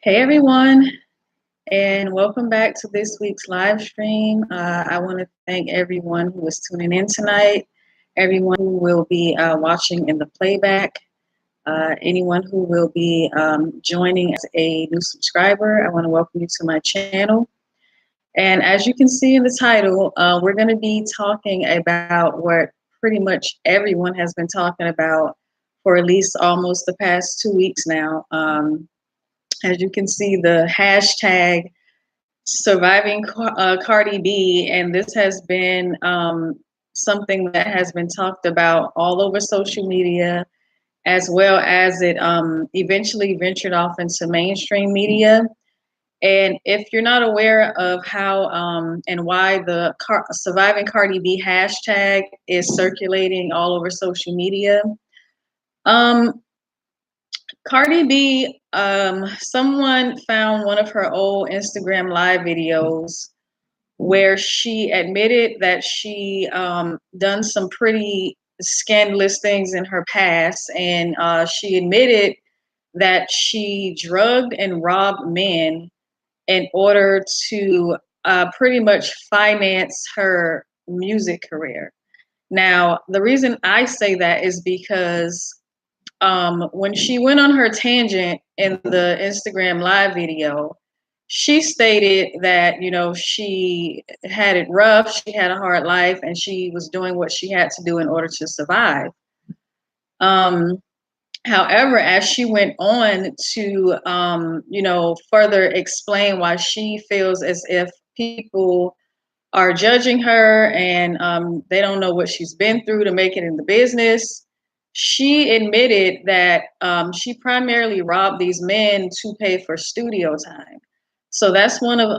Hey everyone, and welcome back to this week's live stream. I want to thank everyone who is tuning in tonight, everyone who will be watching in the playback, anyone who will be joining as a new subscriber. I want to welcome you to my channel. And as you can see in the title, we're going to be talking about what pretty much everyone has been talking about for at least almost the past 2 weeks now. As you can see, the hashtag surviving Cardi B, and this has been something that has been talked about all over social media, as well as it eventually ventured off into mainstream media. And if you're not aware of how and why the surviving Cardi B hashtag is circulating all over social media, um, Cardi B, someone found one of her old Instagram live videos where she admitted that she done some pretty scandalous things in her past, and she admitted that she drugged and robbed men in order to pretty much finance her music career. Now, the reason I say that is because when she went on her tangent in the Instagram live video, she stated that, she had it rough, she had a hard life, and she was doing what she had to do in order to survive. Um, However, as she went on to, further explain why she feels as if people are judging her and they don't know what she's been through to make it in the business. She admitted that she primarily robbed these men to pay for studio time. So that's one of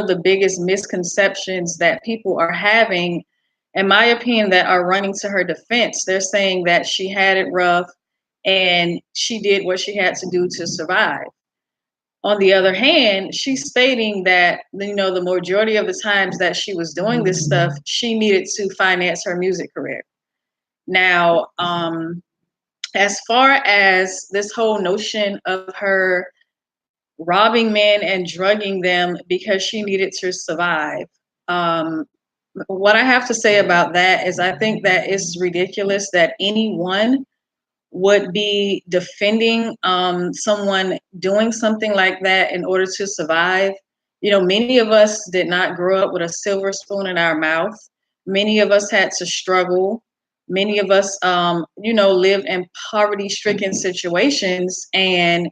the biggest misconceptions that people are having, in my opinion, that are running to her defense. They're saying that she had it rough and she did what she had to do to survive. On the other hand, she's stating that, the majority of the times that she was doing this stuff, she needed to finance her music career. Now, as far as this whole notion of her robbing men and drugging them because she needed to survive, um, what I have to say about that is I think that it's ridiculous that anyone would be defending someone doing something like that in order to survive. Many of us did not grow up with a silver spoon in our mouth. Many of us had to struggle. Many of us, lived in poverty stricken situations. And,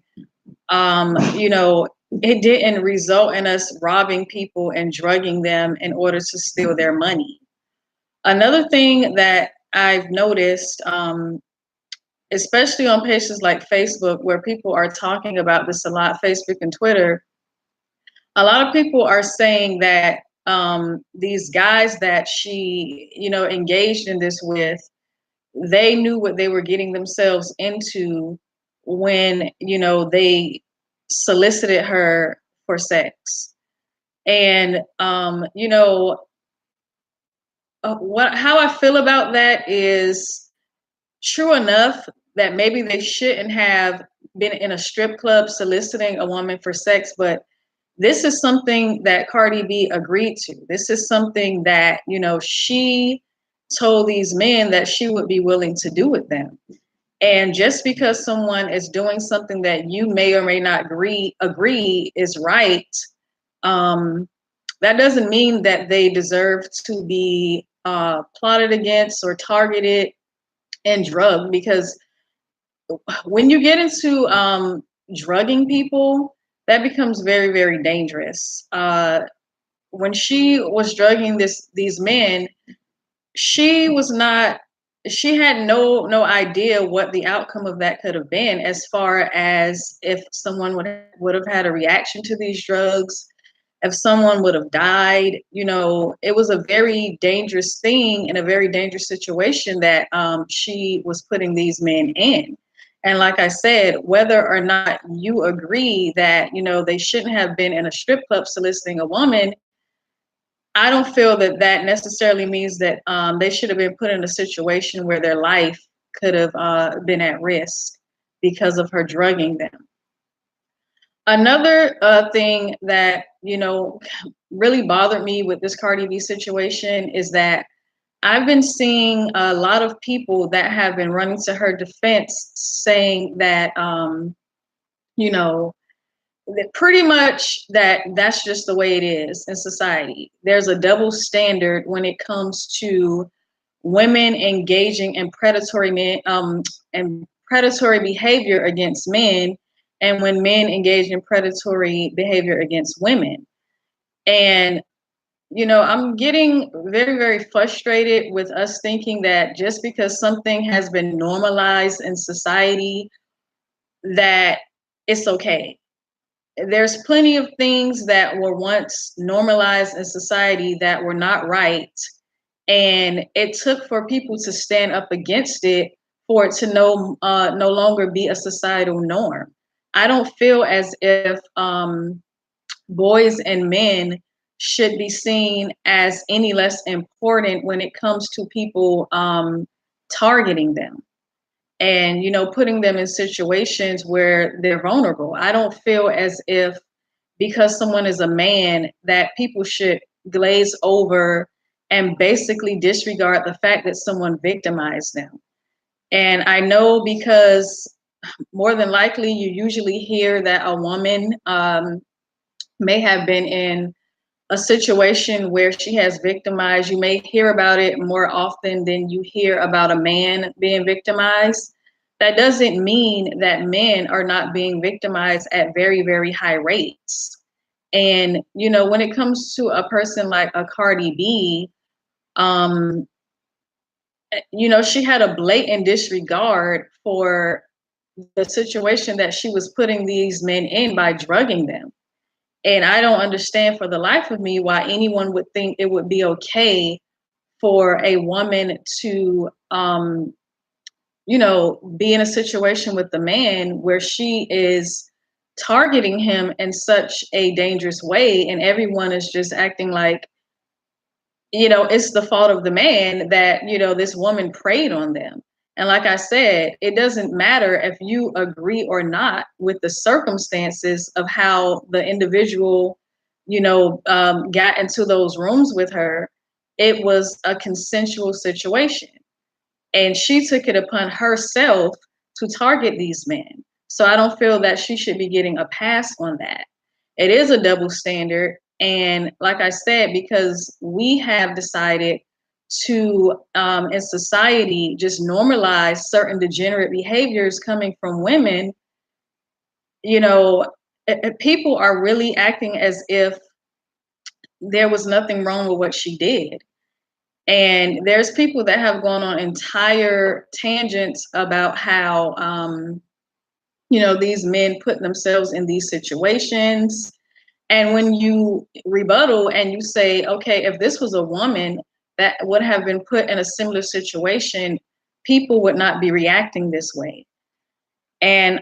it didn't result in us robbing people and drugging them in order to steal their money. Another thing that I've noticed, especially on pages like Facebook, where people are talking about this a lot, Facebook and Twitter, a lot of people are saying that these guys that she, engaged in this with, they knew what they were getting themselves into when, they solicited her for sex. And, how I feel about that is, true enough that maybe they shouldn't have been in a strip club soliciting a woman for sex, but this is something that Cardi B agreed to. This is something that, she told these men that she would be willing to do with them. And just because someone is doing something that you may or may not agree is right, um, that doesn't mean that they deserve to be plotted against or targeted and drugged, because when you get into drugging people, that becomes very, very dangerous. When she was drugging these men, she was not. She had no idea what the outcome of that could have been, as far as if someone would have had a reaction to these drugs, if someone would have died. It was a very dangerous thing and a very dangerous situation that she was putting these men in. And like I said, whether or not you agree that, they shouldn't have been in a strip club soliciting a woman, I don't feel that that necessarily means that they should have been put in a situation where their life could have been at risk because of her drugging them. Another thing that, really bothered me with this Cardi B situation is that I've been seeing a lot of people that have been running to her defense saying that, you know, that pretty much that's just the way it is in society. There's a double standard when it comes to women engaging in predatory behavior against men, and when men engage in predatory behavior against women. And I'm getting very, very frustrated with us thinking that just because something has been normalized in society, that it's okay. There's plenty of things that were once normalized in society that were not right. And it took for people to stand up against it for it to no longer be a societal norm. I don't feel as if boys and men should be seen as any less important when it comes to people targeting them and putting them in situations where they're vulnerable. I don't feel as if because someone is a man that people should glaze over and basically disregard the fact that someone victimized them. And I know because more than likely you usually hear that a woman may have been in a situation where she has victimized. You may hear about it more often than you hear about a man being victimized. That doesn't mean that men are not being victimized at very, very high rates. And, when it comes to a person like a Cardi B, um, she had a blatant disregard for the situation that she was putting these men in by drugging them. And I don't understand for the life of me why anyone would think it would be okay for a woman to, be in a situation with the man where she is targeting him in such a dangerous way. And everyone is just acting like, it's the fault of the man that, this woman preyed on them. And like I said, it doesn't matter if you agree or not with the circumstances of how the individual, got into those rooms with her. It was a consensual situation. And she took it upon herself to target these men. So I don't feel that she should be getting a pass on that. It is a double standard. And like I said, because we have decided to, in society, just normalize certain degenerate behaviors coming from women, you know, people are really acting as if there was nothing wrong with what she did. And there's people that have gone on entire tangents about how, these men put themselves in these situations. And when you rebuttal and you say, okay, if this was a woman that would have been put in a similar situation, people would not be reacting this way. And,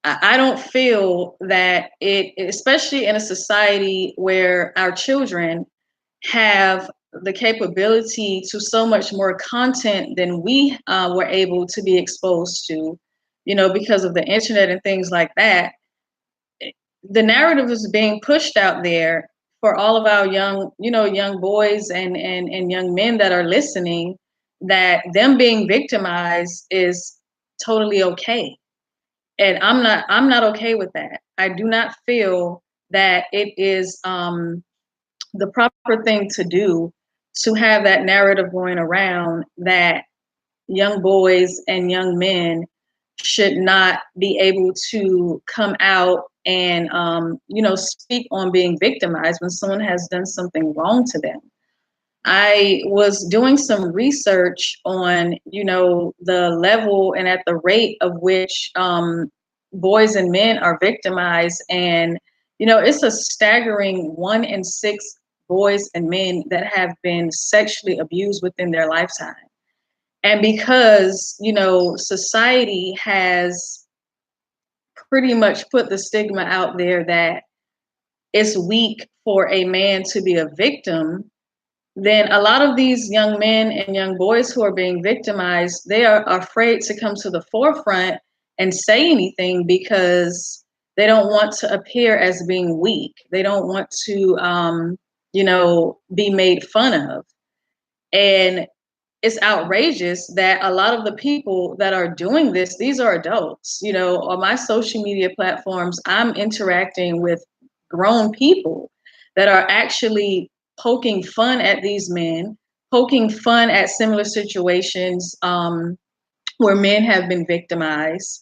I don't feel that especially in a society where our children have the capability to so much more content than we were able to be exposed to, because of the internet and things like that. The narrative is being pushed out there for all of our young boys and young men that are listening, that them being victimized is totally okay. And I'm not okay with that. I do not feel that it is the proper thing to do to have that narrative going around that young boys and young men should not be able to come out and speak on being victimized when someone has done something wrong to them. I was doing some research on the level and at the rate of which boys and men are victimized, and it's a staggering 1 in 6 boys and men that have been sexually abused within their lifetime. And because, society has pretty much put the stigma out there that it's weak for a man to be a victim, then a lot of these young men and young boys who are being victimized, they are afraid to come to the forefront and say anything because they don't want to appear as being weak. They don't want to, be made fun of. And it's outrageous that a lot of the people that are doing this, these are adults. On my social media platforms, I'm interacting with grown people that are actually poking fun at these men, poking fun at similar situations where men have been victimized.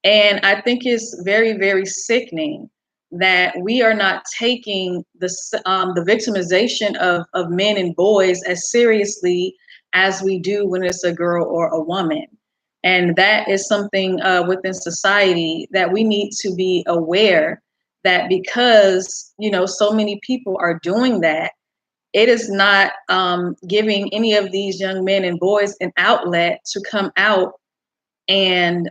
And I think it's very, very sickening that we are not taking the victimization of men and boys as seriously as we do when it's a girl or a woman. And that is something within society that we need to be aware that because, so many people are doing that, it is not giving any of these young men and boys an outlet to come out and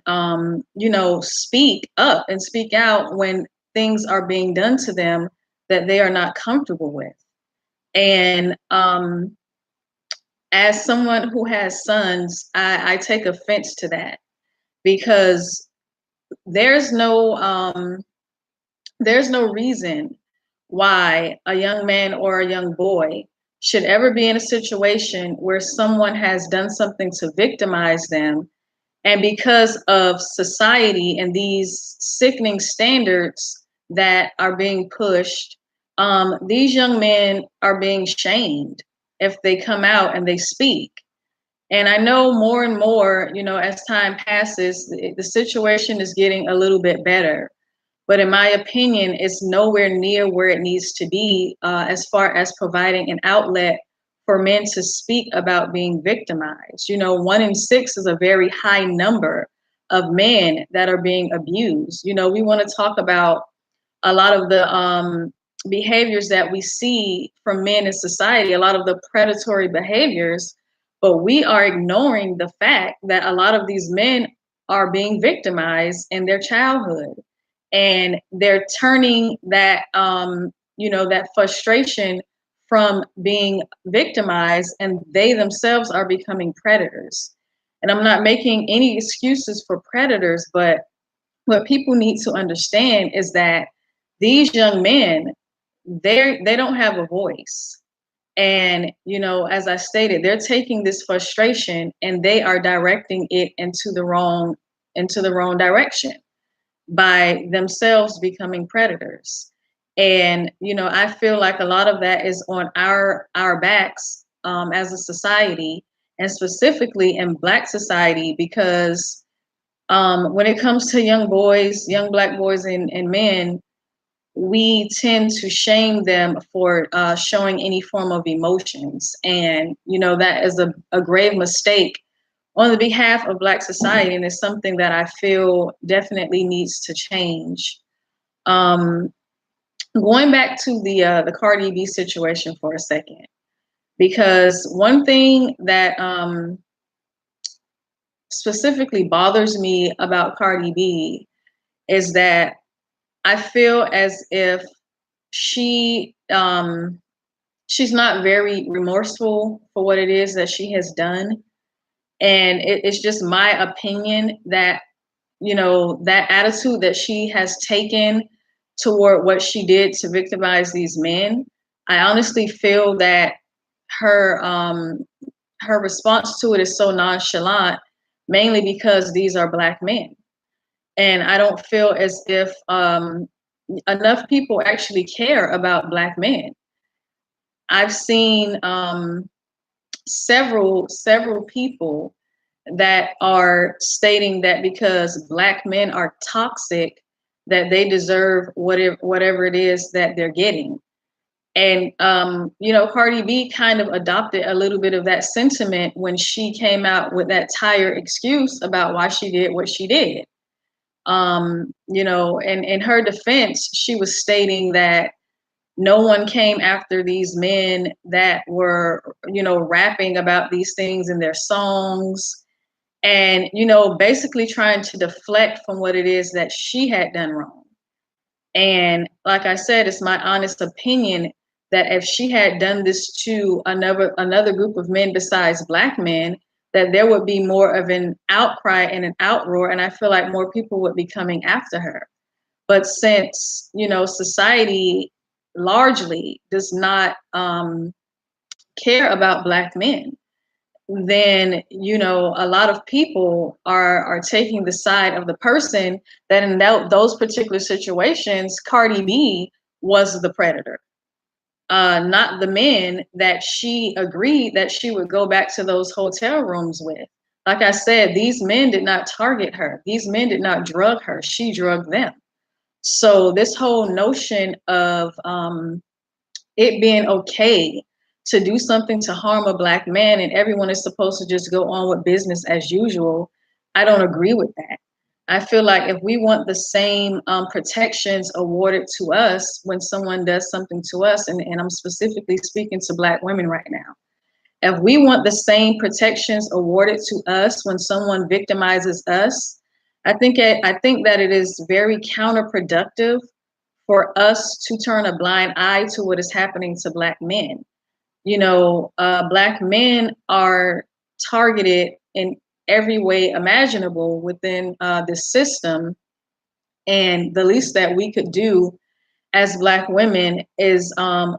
speak up and speak out when things are being done to them that they are not comfortable with. And as someone who has sons, I take offense to that because there's no reason why a young man or a young boy should ever be in a situation where someone has done something to victimize them. And because of society and these sickening standards that are being pushed, these young men are being shamed if they come out and they speak. And I know more and more, as time passes, the situation is getting a little bit better. But in my opinion, it's nowhere near where it needs to be as far as providing an outlet for men to speak about being victimized. 1 in 6 is a very high number of men that are being abused. We want to talk about a lot of the behaviors that we see from men in society, a lot of the predatory behaviors, but we are ignoring the fact that a lot of these men are being victimized in their childhood. And they're turning that, that frustration from being victimized, and they themselves are becoming predators. And I'm not making any excuses for predators, but what people need to understand is that these young men, they don't have a voice. And, as I stated, they're taking this frustration and they are directing it into the wrong direction by themselves becoming predators. And, I feel like a lot of that is on our backs as a society, and specifically in Black society, because when it comes to young boys, young Black boys and men, we tend to shame them for showing any form of emotions. And, that is a grave mistake on the behalf of Black society, and it's something that I feel definitely needs to change. Um, Going back to the Cardi B situation for a second, because one thing that specifically bothers me about Cardi B is that I feel as if she she's not very remorseful for what it is that she has done. And it's just my opinion that, that attitude that she has taken toward what she did to victimize these men, I honestly feel that her her response to it is so nonchalant, mainly because these are Black men. And I don't feel as if enough people actually care about Black men. I've seen several people that are stating that because Black men are toxic, that they deserve whatever it is that they're getting. And Cardi B kind of adopted a little bit of that sentiment when she came out with that tired excuse about why she did what she did. And in her defense, she was stating that no one came after these men that were, rapping about these things in their songs, and, basically trying to deflect from what it is that she had done wrong. And like I said, it's my honest opinion that if she had done this to another group of men besides Black men, that there would be more of an outcry and an outroar, and I feel like more people would be coming after her. But since, society largely does not care about Black men, then, a lot of people are taking the side of the person that in those particular situations, Cardi B was the predator, not the men that she agreed that she would go back to those hotel rooms with. Like I said, these men did not target her. These men did not drug her. She drugged them. So this whole notion of it being okay to do something to harm a Black man and everyone is supposed to just go on with business as usual, I don't agree with that. I feel like if we want the same protections awarded to us when someone does something to us, and I'm specifically speaking to Black women right now, if we want the same protections awarded to us when someone victimizes us, I think that it is very counterproductive for us to turn a blind eye to what is happening to Black men. Black men are targeted in every way imaginable within the system. And the least that we could do as Black women is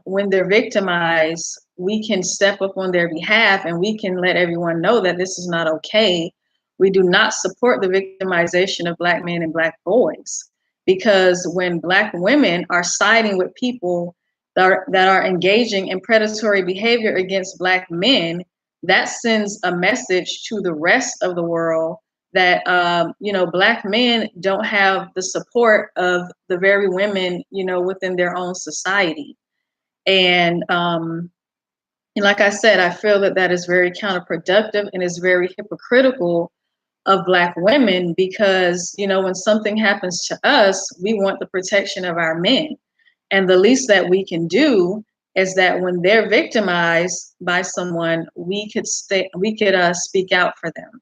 when they're victimized, we can step up on their behalf and we can let everyone know that this is not okay. We do not support the victimization of Black men and Black boys, because when Black women are siding with people that are engaging in predatory behavior against Black men, that sends a message to the rest of the world that Black men don't have the support of the very women within their own society. And like I said, I feel that that is very counterproductive and is very hypocritical of Black women, because when something happens to us, we want the protection of our men, and the least that we can do is that when they're victimized by someone, we could speak out for them.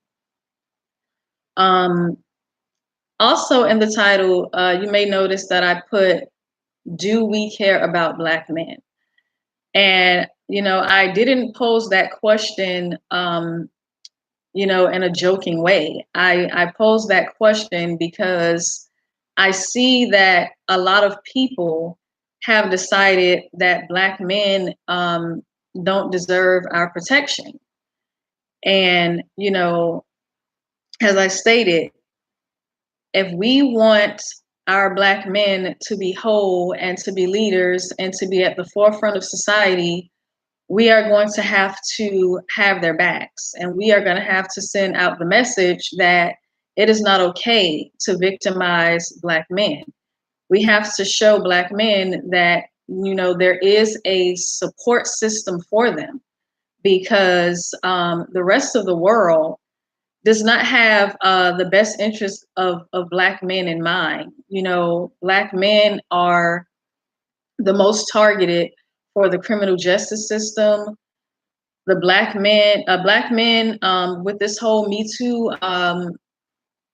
Also in the title, you may notice that I put, do we care about Black men? And, I didn't pose that question, in a joking way. I posed that question because I see that a lot of people have decided that Black men don't deserve our protection. And, as I stated, if we want our Black men to be whole and to be leaders and to be at the forefront of society, we are going to have their backs, and we are going to have to send out the message that it is not okay to victimize Black men. We have to show Black men that, there is a support system for them, because the rest of the world does not have the best interest of Black men in mind. Black men are the most targeted for the criminal justice system. The Black men, with this whole Me Too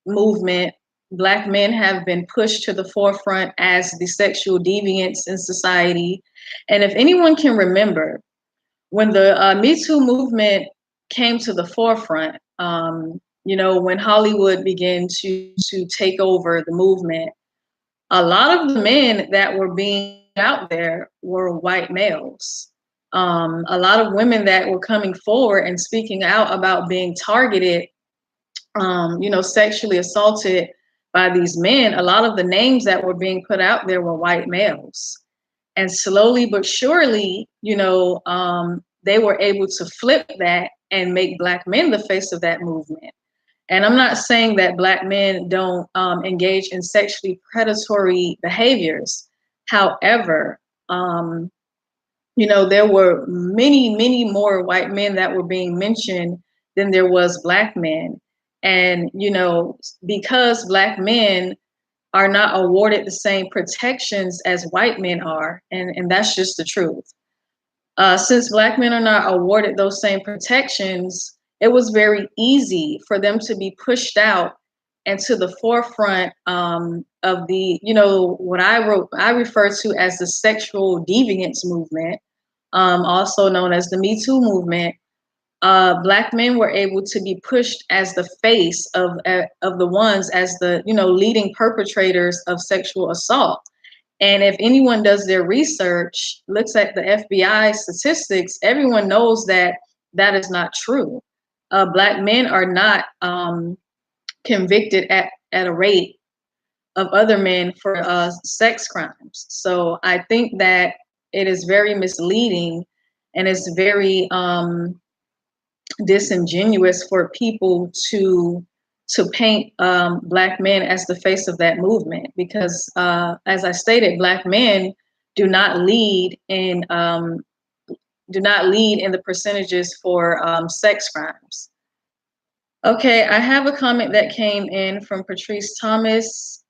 movement, Black men have been pushed to the forefront as the sexual deviants in society. And if anyone can remember, when the Me Too movement came to the forefront, when Hollywood began to take over the movement, a lot of the men that were being out there were white males. A lot of women that were coming forward and speaking out about being targeted, sexually assaulted by these men, a lot of the names that were being put out there were white males. And slowly but surely, they were able to flip that and make Black men the face of that movement. And I'm not saying that Black men don't engage in sexually predatory behaviors. However, there were many, many more white men that were being mentioned than there was Black men. And, because Black men are not awarded the same protections as white men are, and that's just the truth. Since Black men are not awarded those same protections, it was very easy for them to be pushed out and to the forefront of the, what I refer to as the sexual deviance movement, also known as the Me Too movement, Black men were able to be pushed as the face of the ones as the leading perpetrators of sexual assault. And if anyone does their research, looks at the FBI statistics, everyone knows that that is not true. Black men are not convicted at a rate of other men for sex crimes. So I think that it is very misleading, and it's very disingenuous for people to paint Black men as the face of that movement, because as I stated, Black men do not lead in the percentages for sex crimes. Okay, I have a comment that came in from Patrice Thomas.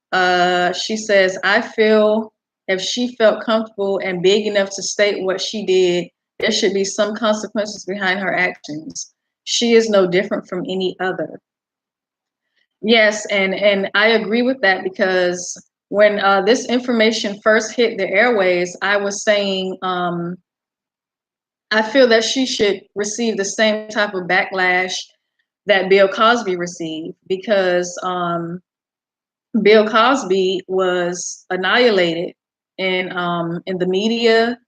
She says, I feel if she felt comfortable and big enough to state what she did, there should be some consequences behind her actions. She is no different from any other. Yes, and I agree with that, because when this information first hit the airways, I was saying I feel that she should receive the same type of backlash that Bill Cosby received, because Bill Cosby was annihilated in the media,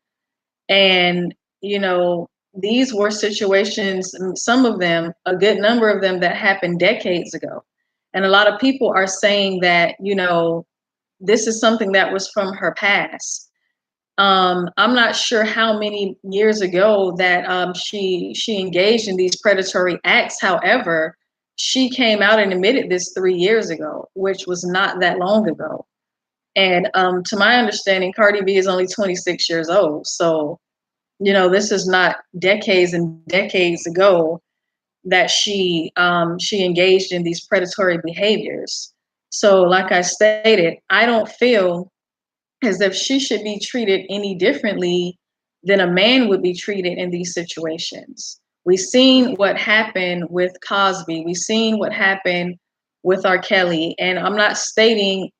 and these were situations, some of them, a good number of them, that happened decades ago. And a lot of people are saying that, this is something that was from her past. I'm not sure how many years ago that she engaged in these predatory acts. However, she came out and admitted this 3 years ago, which was not that long ago. And to my understanding, Cardi B is only 26 years old. So, this is not decades and decades ago that she engaged in these predatory behaviors. So, like I stated, I don't feel as if she should be treated any differently than a man would be treated in these situations. We've seen what happened with Cosby. We've seen what happened with R. Kelly. And I'm not saying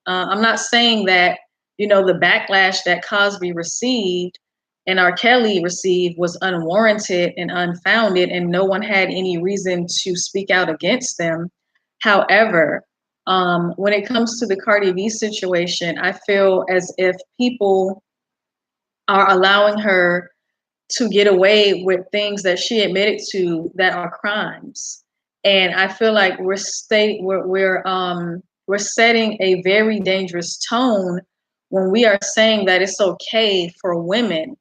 that, the backlash that Cosby received and R. Kelly received was unwarranted and unfounded, and no one had any reason to speak out against them. However, when it comes to the Cardi B situation, I feel as if people are allowing her to get away with things that she admitted to that are crimes. And I feel like we're setting a very dangerous tone when we are saying that it's okay for women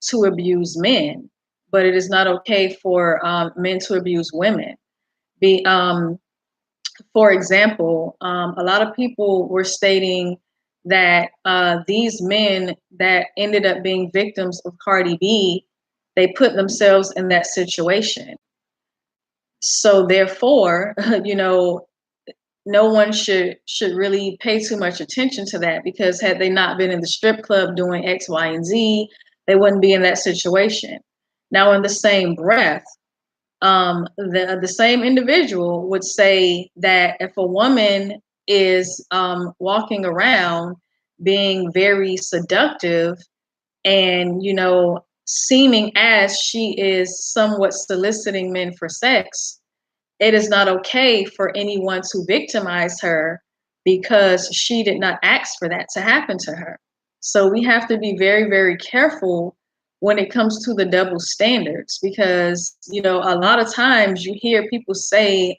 to abuse men, but it is not okay for men to abuse women. For example, a lot of people were stating that these men that ended up being victims of Cardi B, they put themselves in that situation. So therefore, no one should really pay too much attention to that, because had they not been in the strip club doing X, Y, and Z, they wouldn't be in that situation. Now, in the same breath, the same individual would say that if a woman is walking around being very seductive and seeming as she is somewhat soliciting men for sex, it is not okay for anyone to victimize her, because she did not ask for that to happen to her. So we have to be very, very careful when it comes to the double standards, because a lot of times you hear people say,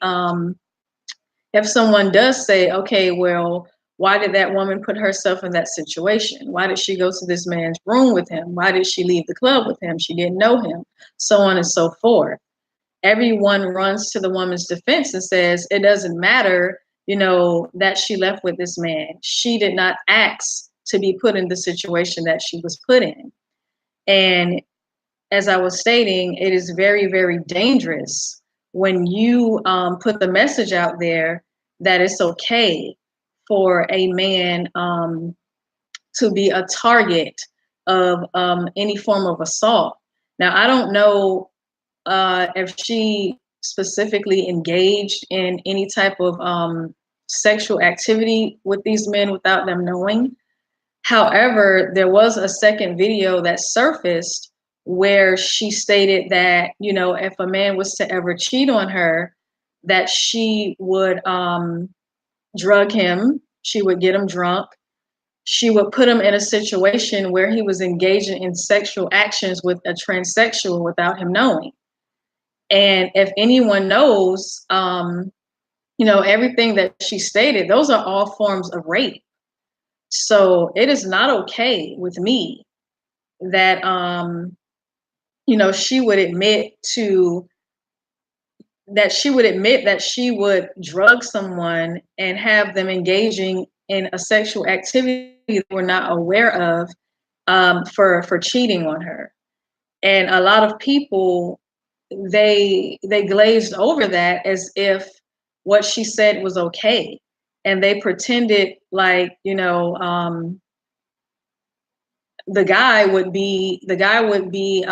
if someone does say, okay, well, why did that woman put herself in that situation? Why did she go to this man's room with him? Why did she leave the club with him? She didn't know him, so on and so forth. Everyone runs to the woman's defense and says it doesn't matter, that she left with this man. She did not ask to be put in the situation that she was put in. And as I was stating, it is very, very dangerous when you put the message out there that it's okay for a man to be a target of any form of assault. Now, I don't know if she specifically engaged in any type of sexual activity with these men without them knowing. However, there was a second video that surfaced where she stated that, if a man was to ever cheat on her, that she would drug him, she would get him drunk, she would put him in a situation where he was engaging in sexual actions with a transsexual without him knowing. And if anyone knows, everything that she stated, those are all forms of rape. So it is not okay with me that, she would admit that she would drug someone and have them engaging in a sexual activity that we're not aware of, for cheating on her. And a lot of people, they glazed over that as if what she said was okay, and they pretended like, the guy would be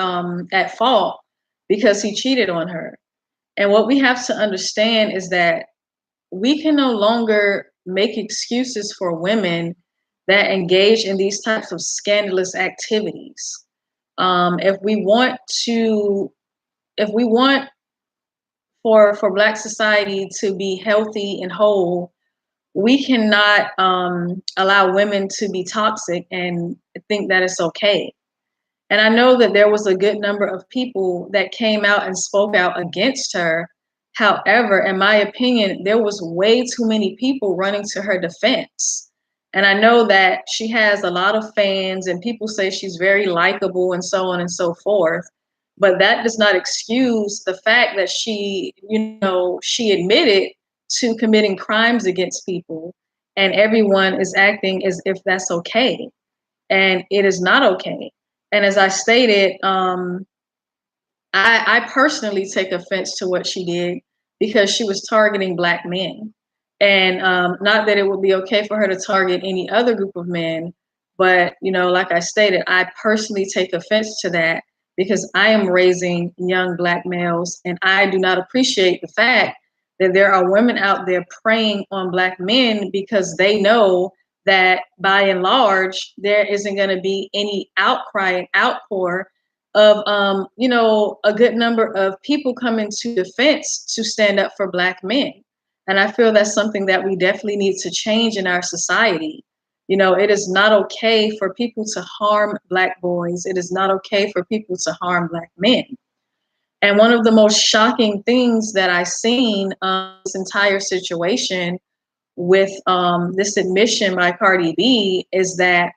at fault because he cheated on her. And what we have to understand is that we can no longer make excuses for women that engage in these types of scandalous activities. If we want for Black society to be healthy and whole, we cannot allow women to be toxic and think that it's okay. And I know that there was a good number of people that came out and spoke out against her. However, in my opinion, there was way too many people running to her defense. And I know that she has a lot of fans and people say she's very likable and so on and so forth. But that does not excuse the fact that she admitted to committing crimes against people, and everyone is acting as if that's okay. And it is not okay. And as I stated, I personally take offense to what she did because she was targeting Black men. And not that it would be okay for her to target any other group of men, but, like I stated, I personally take offense to that because I am raising young Black males, and I do not appreciate the fact that there are women out there preying on Black men because they know that by and large, there isn't going to be any outcry and outpour of, a good number of people coming to defense to stand up for Black men. And I feel that's something that we definitely need to change in our society. It is not okay for people to harm Black boys. It is not okay for people to harm Black men. And one of the most shocking things that I seen this entire situation with this admission by Cardi B is that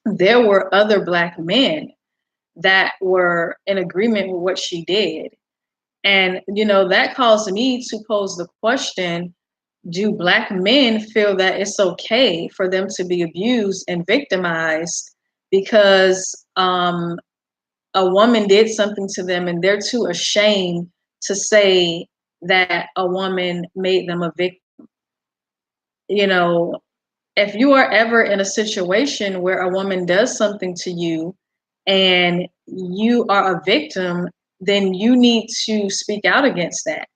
there were other Black men that were in agreement with what she did. And, that caused me to pose the question, do Black men feel that it's okay for them to be abused and victimized because a woman did something to them and they're too ashamed to say that a woman made them a victim? If you are ever in a situation where a woman does something to you and you are a victim, then you need to speak out against that.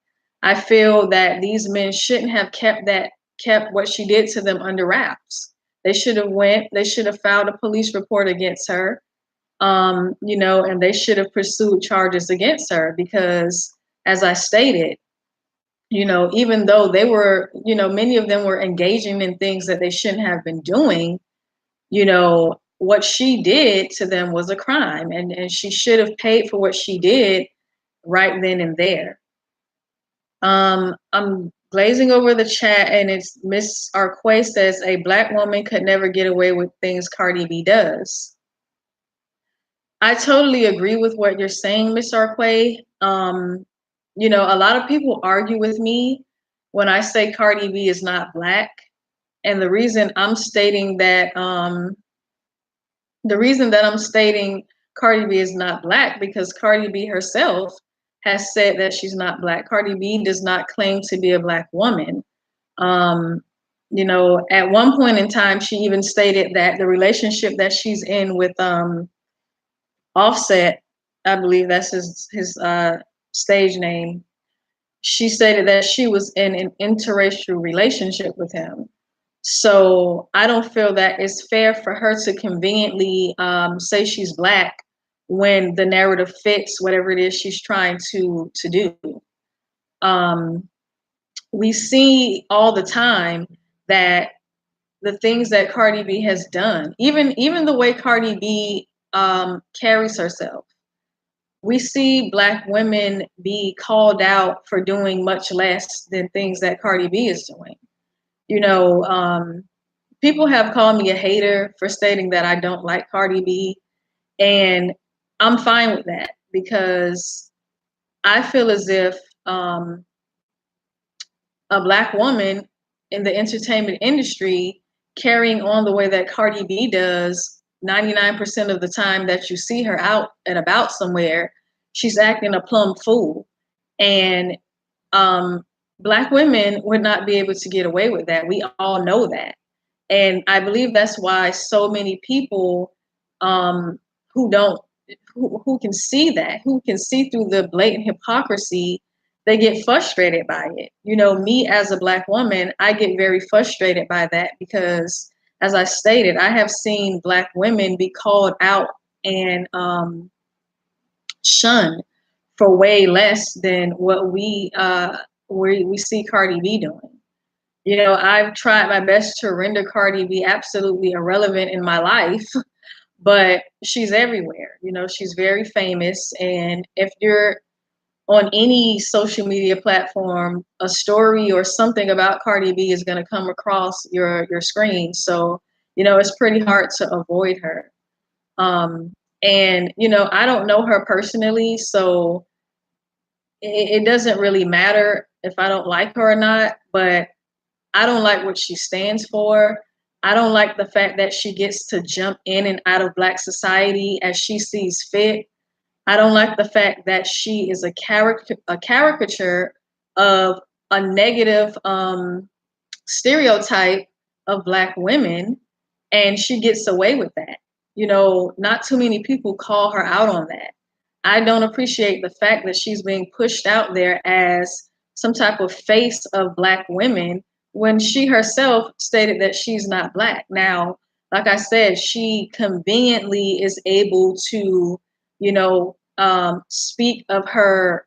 I feel that these men shouldn't have kept what she did to them under wraps. They should have filed a police report against her, and they should have pursued charges against her because, as I stated, even though they were, many of them were engaging in things that they shouldn't have been doing, what she did to them was a crime, and she should have paid for what she did right then and there. I'm glazing over the chat, and it's Miss Arquay says a Black woman could never get away with things Cardi B does. I totally agree with what you're saying, Miss Arquay. A lot of people argue with me when I say Cardi B is not Black. And the reason I'm stating Cardi B is not Black because Cardi B herself has said that she's not Black. Cardi B does not claim to be a Black woman. At one point in time, she even stated that the relationship that she's in with Offset, I believe that's his stage name, she stated that she was in an interracial relationship with him. So I don't feel that it's fair for her to conveniently say she's Black when the narrative fits whatever it is she's trying to do. Um, we see all the time that the things that Cardi B has done, even the way Cardi B carries herself, we see Black women be called out for doing much less than things that Cardi B is doing. You know, people have called me a hater for stating that I don't like Cardi B, and I'm fine with that because I feel as if a Black woman in the entertainment industry carrying on the way that Cardi B does 99% of the time that you see her out and about somewhere, she's acting a plumb fool. And um, Black women would not be able to get away with that. We all know that. And I believe that's why so many people um, who don't, who can see that, who can see through the blatant hypocrisy, they get frustrated by it. You know, me as a Black woman, I get very frustrated by that because, as I stated, I have seen Black women be called out and shunned for way less than what we see Cardi B doing. You know, I've tried my best to render Cardi B absolutely irrelevant in my life, but she's everywhere. You know, she's very famous. And if you're on any social media platform, a story or something about Cardi B is going to come across your screen. So, you know, it's pretty hard to avoid her. Um, and, you know, I don't know her personally, so it doesn't really matter if I don't like her or not, but I don't like what she stands for. I don't like the fact that she gets to jump in and out of Black society as she sees fit. I don't like the fact that she is a caricature of a negative stereotype of Black women, and she gets away with that. You know, not too many people call her out on that. I don't appreciate the fact that she's being pushed out there as some type of face of Black women when she herself stated that she's not Black. Now, like I said, she conveniently is able to, you know, speak of her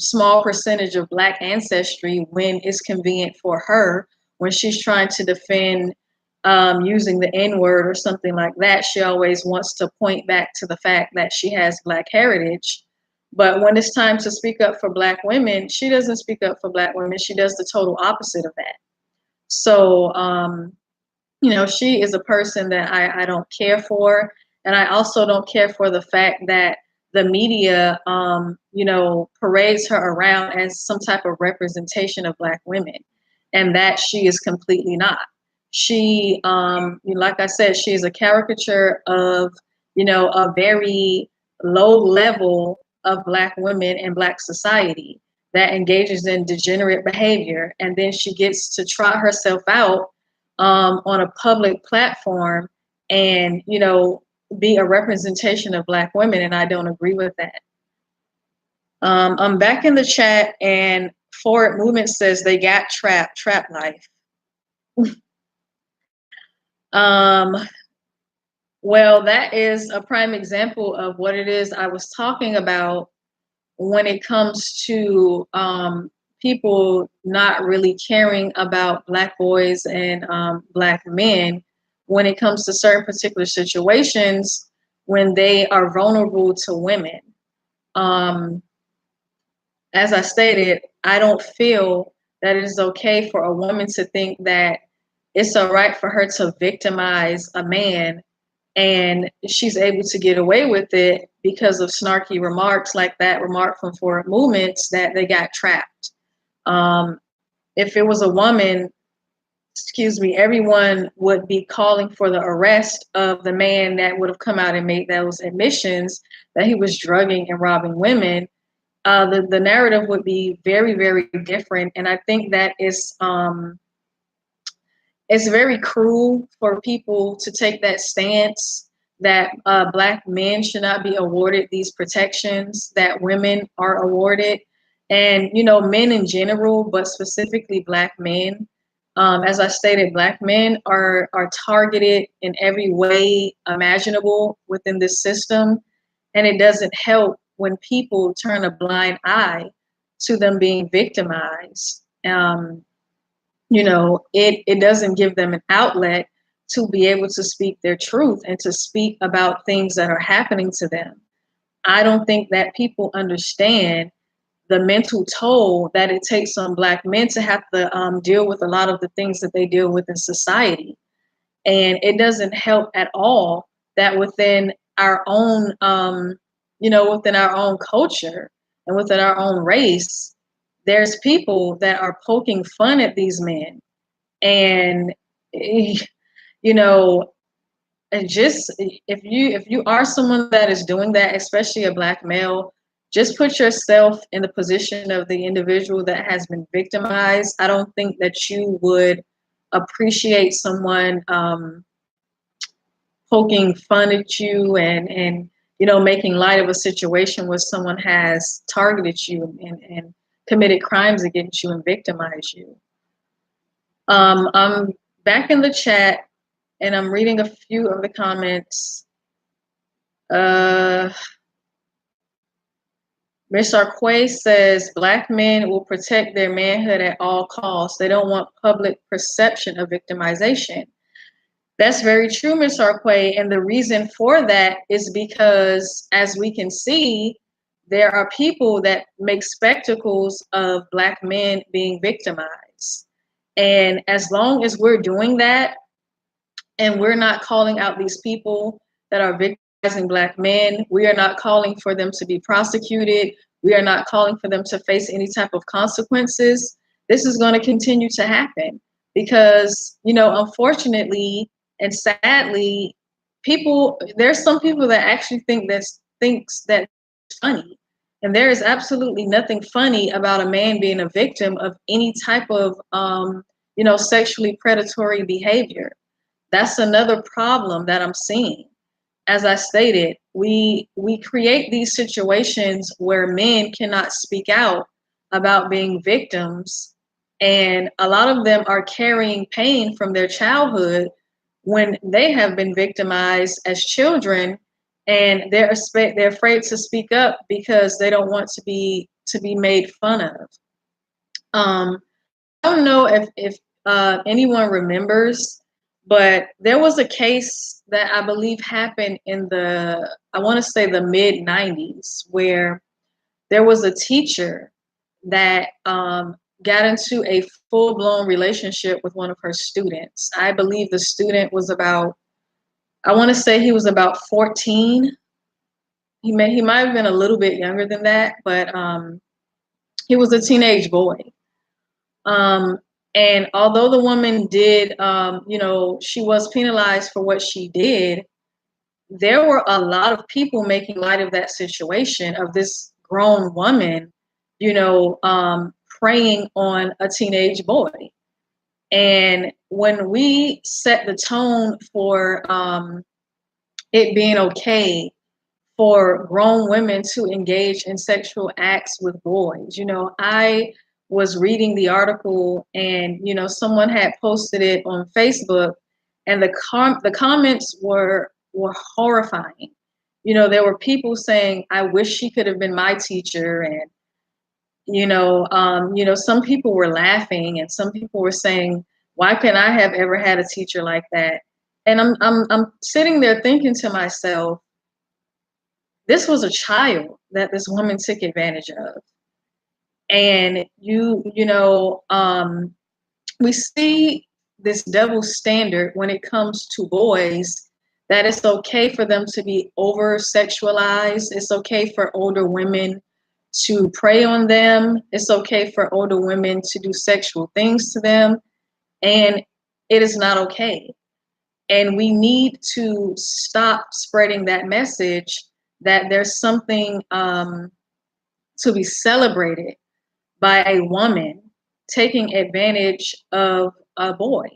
small percentage of Black ancestry when it's convenient for her. When she's trying to defend using the N word or something like that, she always wants to point back to the fact that she has Black heritage. But when it's time to speak up for Black women, she doesn't speak up for Black women. She does the total opposite of that. So, you know, she is a person that I don't care for. And I also don't care for the fact that the media, you know, parades her around as some type of representation of Black women, and that she is completely not. She, like I said, she is a caricature of, you know, a very low level of Black women and Black society that engages in degenerate behavior. And then she gets to trot herself out on a public platform and, you know, be a representation of Black women, and I don't agree with that. I'm back in the chat, and Forward Movement says they got trap life. um, well, that is a prime example of what it is I was talking about when it comes to people not really caring about Black boys and Black men when it comes to certain particular situations when they are vulnerable to women. Um, as I stated, I don't feel that it is okay for a woman to think that it's all right for her to victimize a man and she's able to get away with it because of snarky remarks like that remark from Forward Movements that they got trapped. Um, if it was a woman, excuse me, everyone would be calling for the arrest of the man that would have come out and made those admissions that he was drugging and robbing women. The narrative would be very, very different. And I think that is it's very cruel for people to take that stance that Black men should not be awarded these protections that women are awarded. And, you know, men in general, but specifically Black men. As I stated, Black men are targeted in every way imaginable within this system. And it doesn't help when people turn a blind eye to them being victimized. It doesn't give them an outlet to be able to speak their truth and to speak about things that are happening to them. I don't think that people understand the mental toll that it takes on Black men to have to deal with a lot of the things that they deal with in society. And it doesn't help at all that within our own, within our own culture and within our own race, there's people that are poking fun at these men. And, you know, and just if you are someone that is doing that, especially a Black male, just put yourself in the position of the individual that has been victimized. I don't think that you would appreciate someone poking fun at you and making light of a situation where someone has targeted you and committed crimes against you and victimized you. I'm back in the chat and I'm reading a few of the comments. Ms. Arquay says Black men will protect their manhood at all costs. They don't want public perception of victimization. That's very true, Ms. Arquay. And the reason for that is because, as we can see, there are people that make spectacles of Black men being victimized. And as long as we're doing that and we're not calling out these people that are victimizing Black men, we are not calling for them to be prosecuted, we are not calling for them to face any type of consequences, this is going to continue to happen. Because, unfortunately and sadly, there's some people that actually thinks that it's funny. And there is absolutely nothing funny about a man being a victim of any type of, sexually predatory behavior. That's another problem that I'm seeing. As I stated, we create these situations where men cannot speak out about being victims, and a lot of them are carrying pain from their childhood when they have been victimized as children, and they're afraid to speak up because they don't want to be made fun of. I don't know if anyone remembers, but there was a case that I believe happened in I want to say the mid 90s, where there was a teacher that got into a full-blown relationship with one of her students. I believe the student was I want to say he was about 14. He might have been a little bit younger than that, but he was a teenage boy. And although the woman did, she was penalized for what she did, there were a lot of people making light of that situation of this grown woman, preying on a teenage boy. And when we set the tone for it being okay for grown women to engage in sexual acts with boys, I was reading the article and, someone had posted it on Facebook, and the comments were horrifying. There were people saying, I wish she could have been my teacher. And, some people were laughing and some people were saying, why couldn't I have ever had a teacher like that? And I'm sitting there thinking to myself, this was a child that this woman took advantage of. And we see this double standard when it comes to boys, that it's okay for them to be over sexualized. It's okay for older women to prey on them. It's okay for older women to do sexual things to them. And it is not okay. And we need to stop spreading that message that there's something to be celebrated by a woman taking advantage of a boy.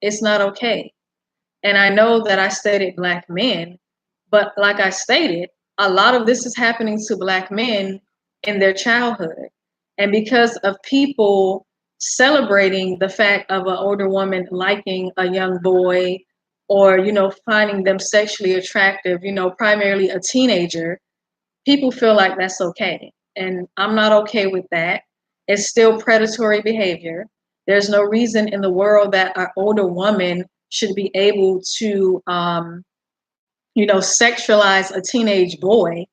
It's not okay. And I know that I stated Black men, but like I stated, a lot of this is happening to Black men in their childhood. And because of people celebrating the fact of an older woman liking a young boy, or, finding them sexually attractive, primarily a teenager, people feel like that's okay. And I'm not okay with that. It's still predatory behavior. There's no reason in the world that an older woman should be able to, sexualize a teenage boy.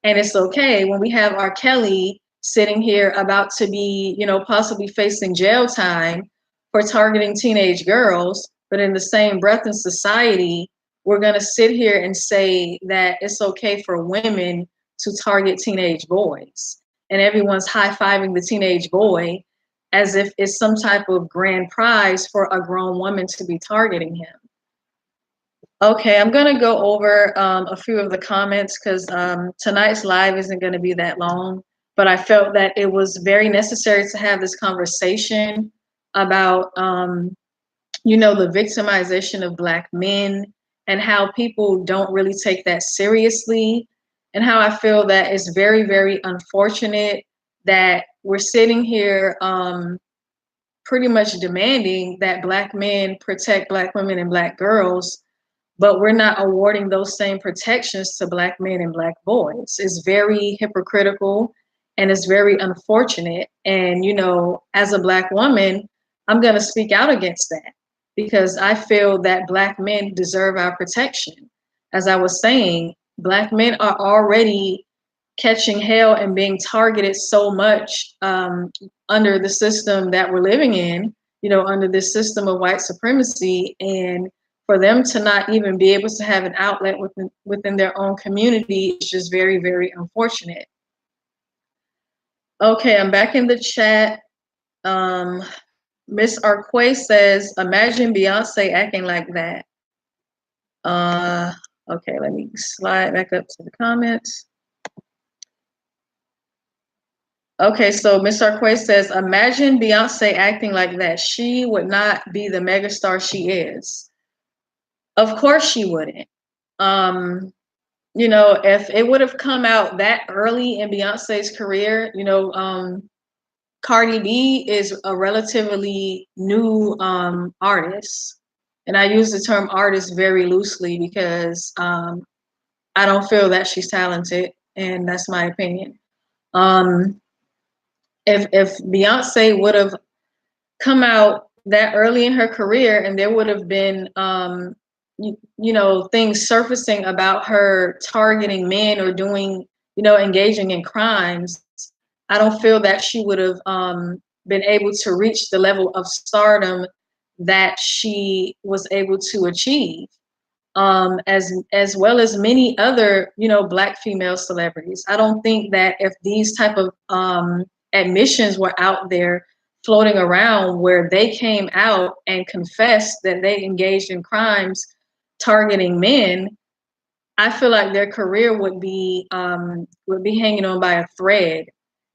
And it's okay when we have R. Kelly sitting here about to be, possibly facing jail time for targeting teenage girls. But in the same breath in society, we're going to sit here and say that it's okay for women to target teenage boys. And everyone's high-fiving the teenage boy as if it's some type of grand prize for a grown woman to be targeting him. Okay, I'm going to go over a few of the comments because tonight's live isn't going to be that long, but I felt that it was very necessary to have this conversation about, the victimization of Black men and how people don't really take that seriously, and how I feel that it's very, very unfortunate that we're sitting here pretty much demanding that Black men protect Black women and Black girls, but we're not awarding those same protections to Black men and Black boys. It's very hypocritical and it's very unfortunate. And, as a Black woman, I'm going to speak out against that because I feel that Black men deserve our protection. As I was saying, Black men are already catching hell and being targeted so much under the system that we're living in, under this system of white supremacy. And for them to not even be able to have an outlet within their own community is just very, very unfortunate. Okay, I'm back in the chat. Miss Arquay says, imagine Beyonce acting like that. Okay, let me slide back up to the comments. Okay, so Miss Arquay says, imagine Beyonce acting like that. She would not be the megastar she is. Of course she wouldn't. If it would have come out that early in Beyonce's career, Cardi B is a relatively new artist. And I use the term artist very loosely because I don't feel that she's talented, and that's my opinion. If Beyonce would have come out that early in her career and there would have been things surfacing about her targeting men or doing, engaging in crimes, I don't feel that she would have been able to reach the level of stardom that she was able to achieve, as well as many other, Black female celebrities. I don't think that if these type of admissions were out there floating around where they came out and confessed that they engaged in crimes targeting men, I feel like their career would be hanging on by a thread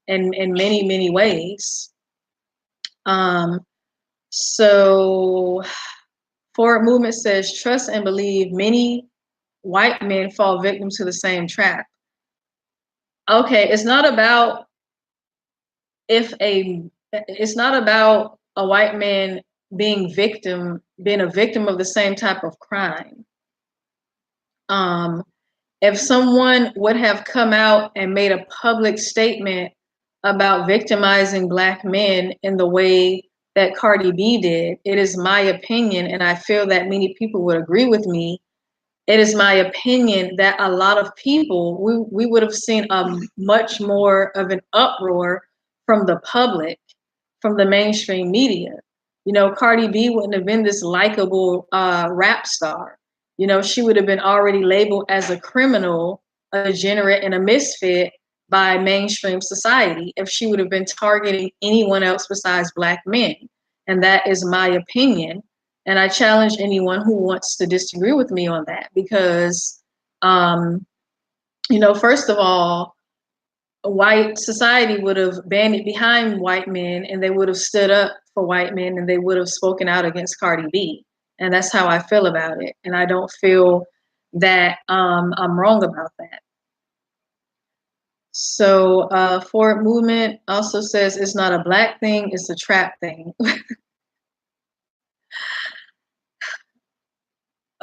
in many, many ways. So Forward Movement says, trust and believe many white men fall victim to the same trap. Okay, it's not about a white man being a victim of the same type of crime. If someone would have come out and made a public statement about victimizing Black men in the way that Cardi B did, it is my opinion, and I feel that many people would agree with me, it is my opinion that a lot of people, we would have seen a much more of an uproar from the public, from the mainstream media. Cardi B wouldn't have been this likable rap star. She would have been already labeled as a criminal, a degenerate, and a misfit by mainstream society if she would have been targeting anyone else besides Black men. And that is my opinion. And I challenge anyone who wants to disagree with me on that because, first of all, white society would have banded behind white men and they would have stood up for white men and they would have spoken out against Cardi B. And that's how I feel about it. And I don't feel that I'm wrong about that. So Forward Movement also says it's not a Black thing, it's a trap thing.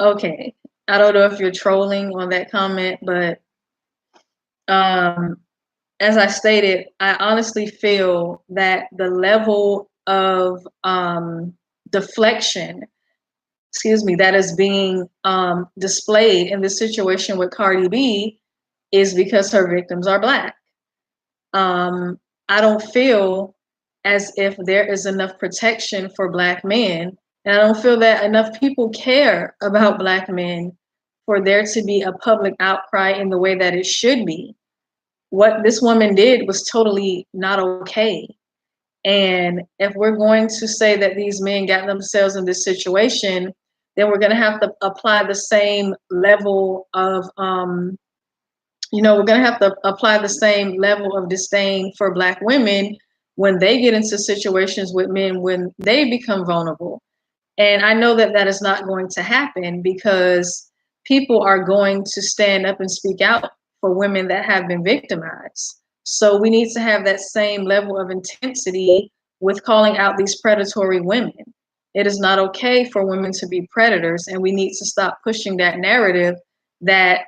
Okay. I don't know if you're trolling on that comment, but um, as I stated, I honestly feel that the level of deflection, excuse me, that is being displayed in this situation with Cardi B is because her victims are Black. Um, I don't feel as if there is enough protection for Black men. And I don't feel that enough people care about Black men for there to be a public outcry in the way that it should be. What this woman did was totally not okay. And if we're going to say that these men got themselves in this situation, then we're going to have to apply the same level of we're going to have to apply the same level of disdain for Black women when they get into situations with men when they become vulnerable. And I know that that is not going to happen because people are going to stand up and speak out for women that have been victimized. So we need to have that same level of intensity with calling out these predatory women. It is not okay for women to be predators, and we need to stop pushing that narrative that,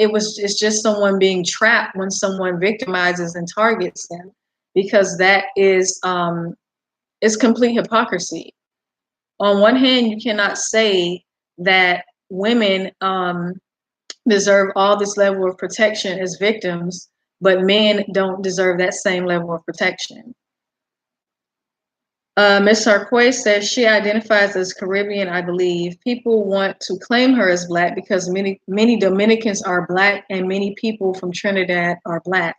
it's just someone being trapped when someone victimizes and targets them, because that is complete hypocrisy. On one hand, you cannot say that women deserve all this level of protection as victims, but men don't deserve that same level of protection. Ms. Sarkoy says she identifies as Caribbean, I believe. People want to claim her as Black because many Dominicans are Black and many people from Trinidad are Black.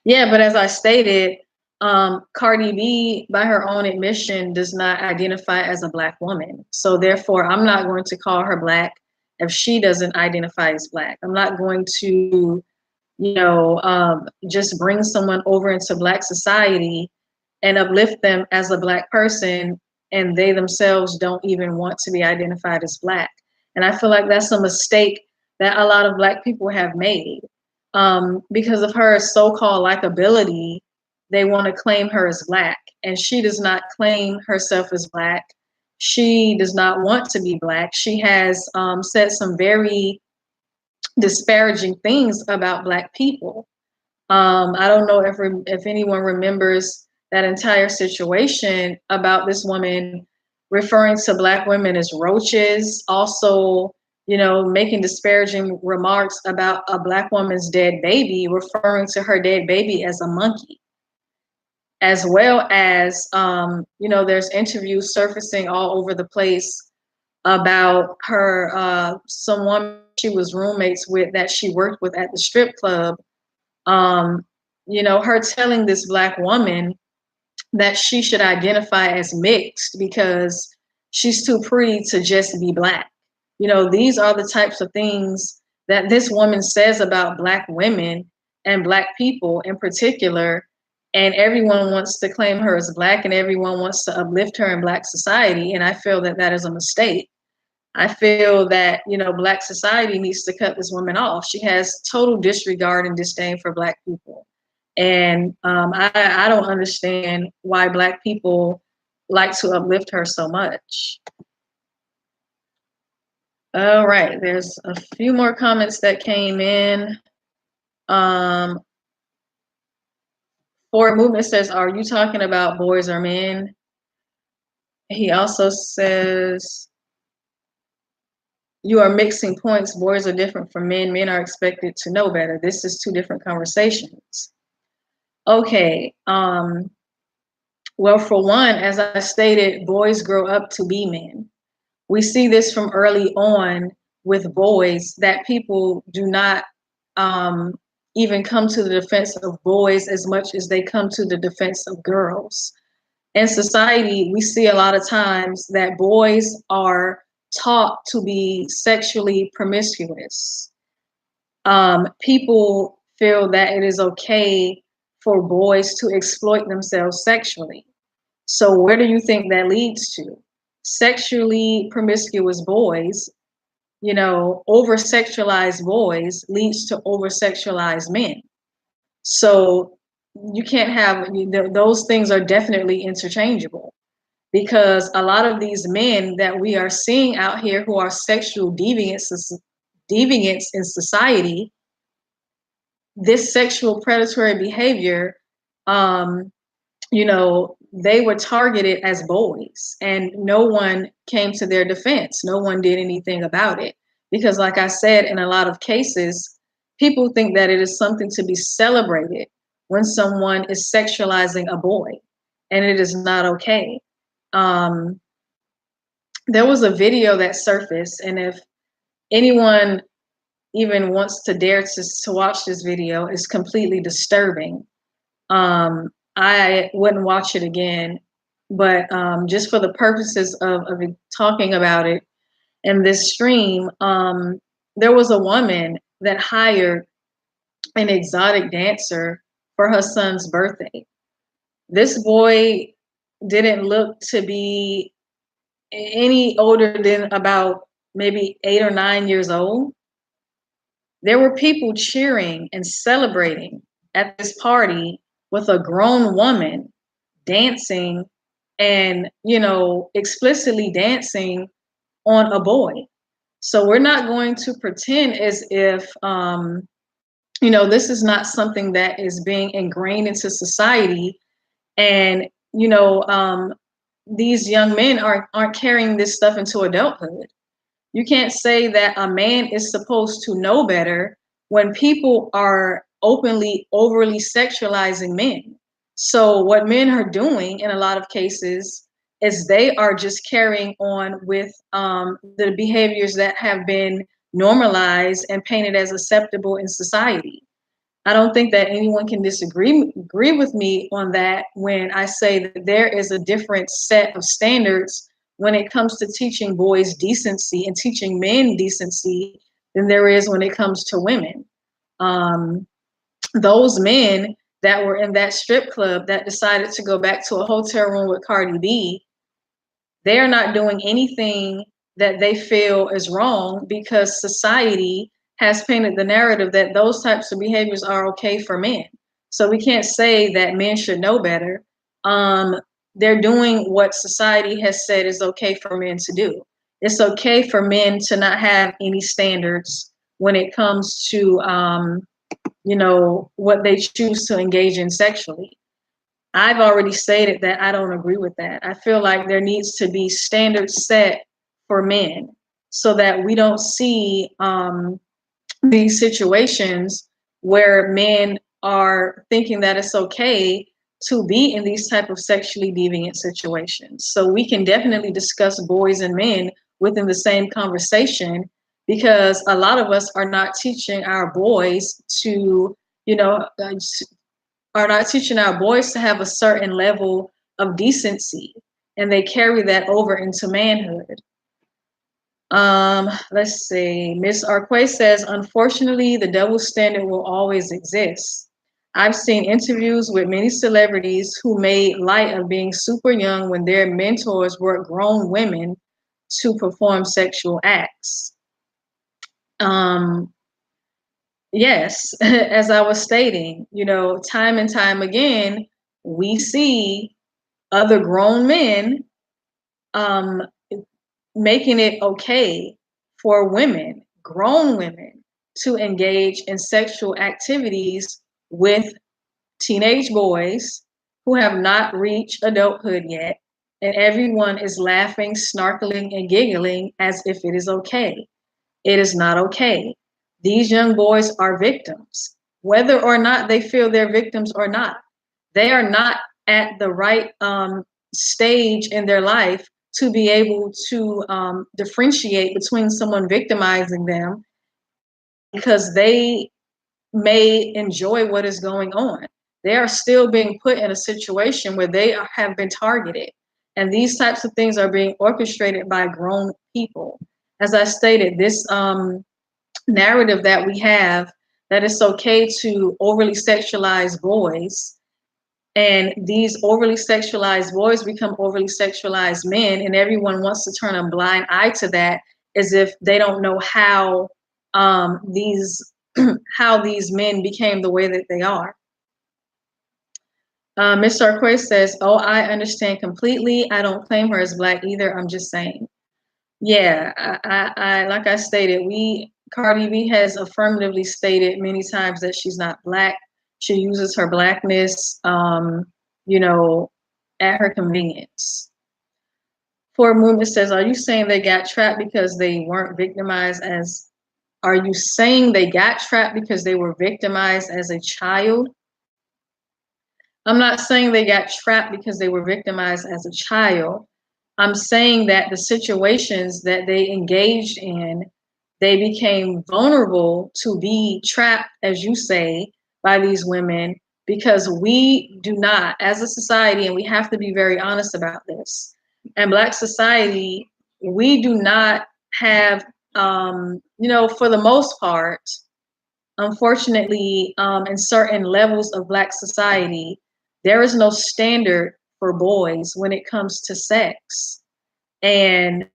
Yeah, but as I stated, Cardi B, by her own admission, does not identify as a Black woman. So therefore, I'm not going to call her Black if she doesn't identify as Black. I'm not going to, just bring someone over into Black society and uplift them as a Black person, and they themselves don't even want to be identified as Black. And I feel like that's a mistake that a lot of Black people have made. Because of her so-called likability, they want to claim her as Black, and she does not claim herself as Black. She does not want to be Black. She has said some very disparaging things about Black people. I don't know if anyone remembers that entire situation about this woman referring to Black women as roaches, also, making disparaging remarks about a Black woman's dead baby, referring to her dead baby as a monkey, as well as, there's interviews surfacing all over the place about her, some woman she was roommates with that she worked with at the strip club, her telling this Black woman that she should identify as mixed because she's too pretty to just be Black. These are the types of things that this woman says about Black women and Black people in particular. And everyone wants to claim her as Black and everyone wants to uplift her in Black society. And I feel that that is a mistake. I feel that, Black society needs to cut this woman off. She has total disregard and disdain for Black people. And I don't understand why Black people like to uplift her so much. All right, there's a few more comments that came in. Forward Movement says, are you talking about boys or men? He also says, you are mixing points. Boys are different from men. Men are expected to know better. This is two different conversations. Okay. Well, for one, as I stated, boys grow up to be men. We see this from early on with boys, that people do not even come to the defense of boys as much as they come to the defense of girls. In society, we see a lot of times that boys are taught to be sexually promiscuous. People feel that it is okay for boys to exploit themselves sexually. So where do you think that leads to? Sexually promiscuous boys, over-sexualized boys leads to over-sexualized men. So you can't have, those things are definitely interchangeable. because a lot of these men that we are seeing out here who are sexual deviants in society, this sexual predatory behavior, they were targeted as boys, and no one came to their defense. No one did anything about it. Because like I said, in a lot of cases, people think that it is something to be celebrated when someone is sexualizing a boy, and it is not okay. There was a video that surfaced, and if anyone even wants to dare to watch this video, it's completely disturbing. I wouldn't watch it again, but just for the purposes of talking about it in this stream, there was a woman that hired an exotic dancer for her son's birthday. This boy didn't look to be any older than about maybe 8 or 9 years old. There were people cheering and celebrating at this party with a grown woman dancing and, explicitly dancing on a boy. So we're not going to pretend as if, this is not something that is being ingrained into society. And, these young men aren't carrying this stuff into adulthood. You can't say that a man is supposed to know better when people are openly, overly sexualizing men. So what men are doing in a lot of cases is they are just carrying on with the behaviors that have been normalized and painted as acceptable in society. I don't think that anyone can agree with me on that when I say that there is a different set of standards when it comes to teaching boys decency and teaching men decency than there is when it comes to women. Those men that were in that strip club that decided to go back to a hotel room with Cardi B, they're not doing anything that they feel is wrong because society has painted the narrative that those types of behaviors are okay for men. So we can't say that men should know better. They're doing what society has said is okay for men to do. It's okay for men to not have any standards when it comes to, what they choose to engage in sexually. I've already stated that I don't agree with that. I feel like there needs to be standards set for men so that we don't see these situations where men are thinking that it's okay to be in these type of sexually deviant situations. So we can definitely discuss boys and men within the same conversation, because a lot of us are not teaching our boys to, are not teaching our boys to have a certain level of decency, and they carry that over into manhood. Let's see. Miss Arquay says, unfortunately, the double standard will always exist. I've seen interviews with many celebrities who made light of being super young when their mentors were grown women to perform sexual acts. Yes, as I was stating, time and time again, we see other grown men making it okay for women, grown women, to engage in sexual activities with teenage boys who have not reached adulthood yet. And everyone is laughing, snarkling, and giggling as if it is okay. It is not okay. These young boys are victims, whether or not they feel they're victims or not. They are not at the right stage in their life to be able to differentiate between someone victimizing them because they may enjoy what is going on. They are still being put in a situation where they have been targeted. And these types of things are being orchestrated by grown people. As I stated, this narrative that we have that it's okay to overly sexualize boys, and these overly sexualized boys become overly sexualized men, and everyone wants to turn a blind eye to that as if they don't know how these how these men became the way that they are. Ms. Sarkoy says, "Oh, I understand completely. I don't claim her as black either. I'm just saying." Yeah, I like I stated, Cardi B has affirmatively stated many times that she's not black. She uses her blackness, you know, at her convenience. For Movement says, "Are you saying they got trapped because they weren't victimized as? Are you saying they got trapped because they were victimized as a child?" I'm not saying they got trapped because they were victimized as a child. I'm saying that the situations that they engaged in, they became vulnerable to be trapped, as you say, by these women because we do not, as a society, and we have to be very honest about this, and Black society, we do not have, for the most part, unfortunately, in certain levels of Black society, there is no standard for boys when it comes to sex. And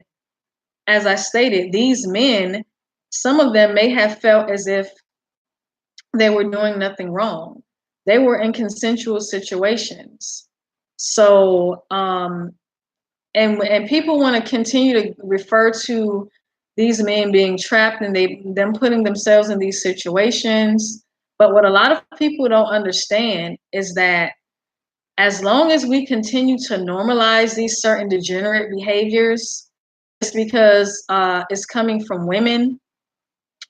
as I stated, these men, some of them may have felt as if they were doing nothing wrong. They were in consensual situations. So, and people want to continue to refer to these men being trapped and them putting themselves in these situations. But what a lot of people don't understand is that as long as we continue to normalize these certain degenerate behaviors, just because it's coming from women,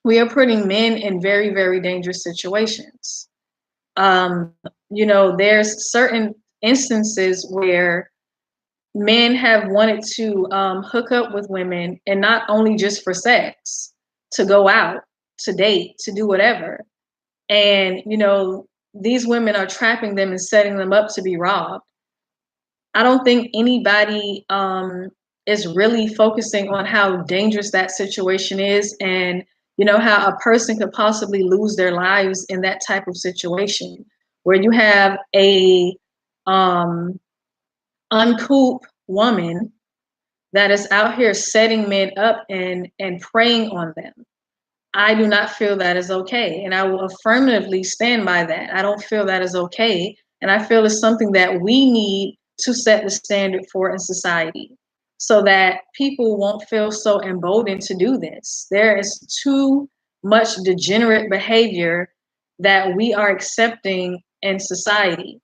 we are putting men in very, very dangerous situations. Um, there's certain instances where men have wanted to hook up with women, and not only just for sex, to go out, to date, to do whatever. And, these women are trapping them and setting them up to be robbed. I don't think anybody is really focusing on how dangerous that situation is, and how a person could possibly lose their lives in that type of situation where you have a uncouth woman that is out here setting men up and preying on them. I do not feel that is okay, and I will affirmatively stand by that. I don't feel that is okay, and I feel it's something that we need to set the standard for in society so that people won't feel so emboldened to do this. There is too much degenerate behavior that we are accepting in society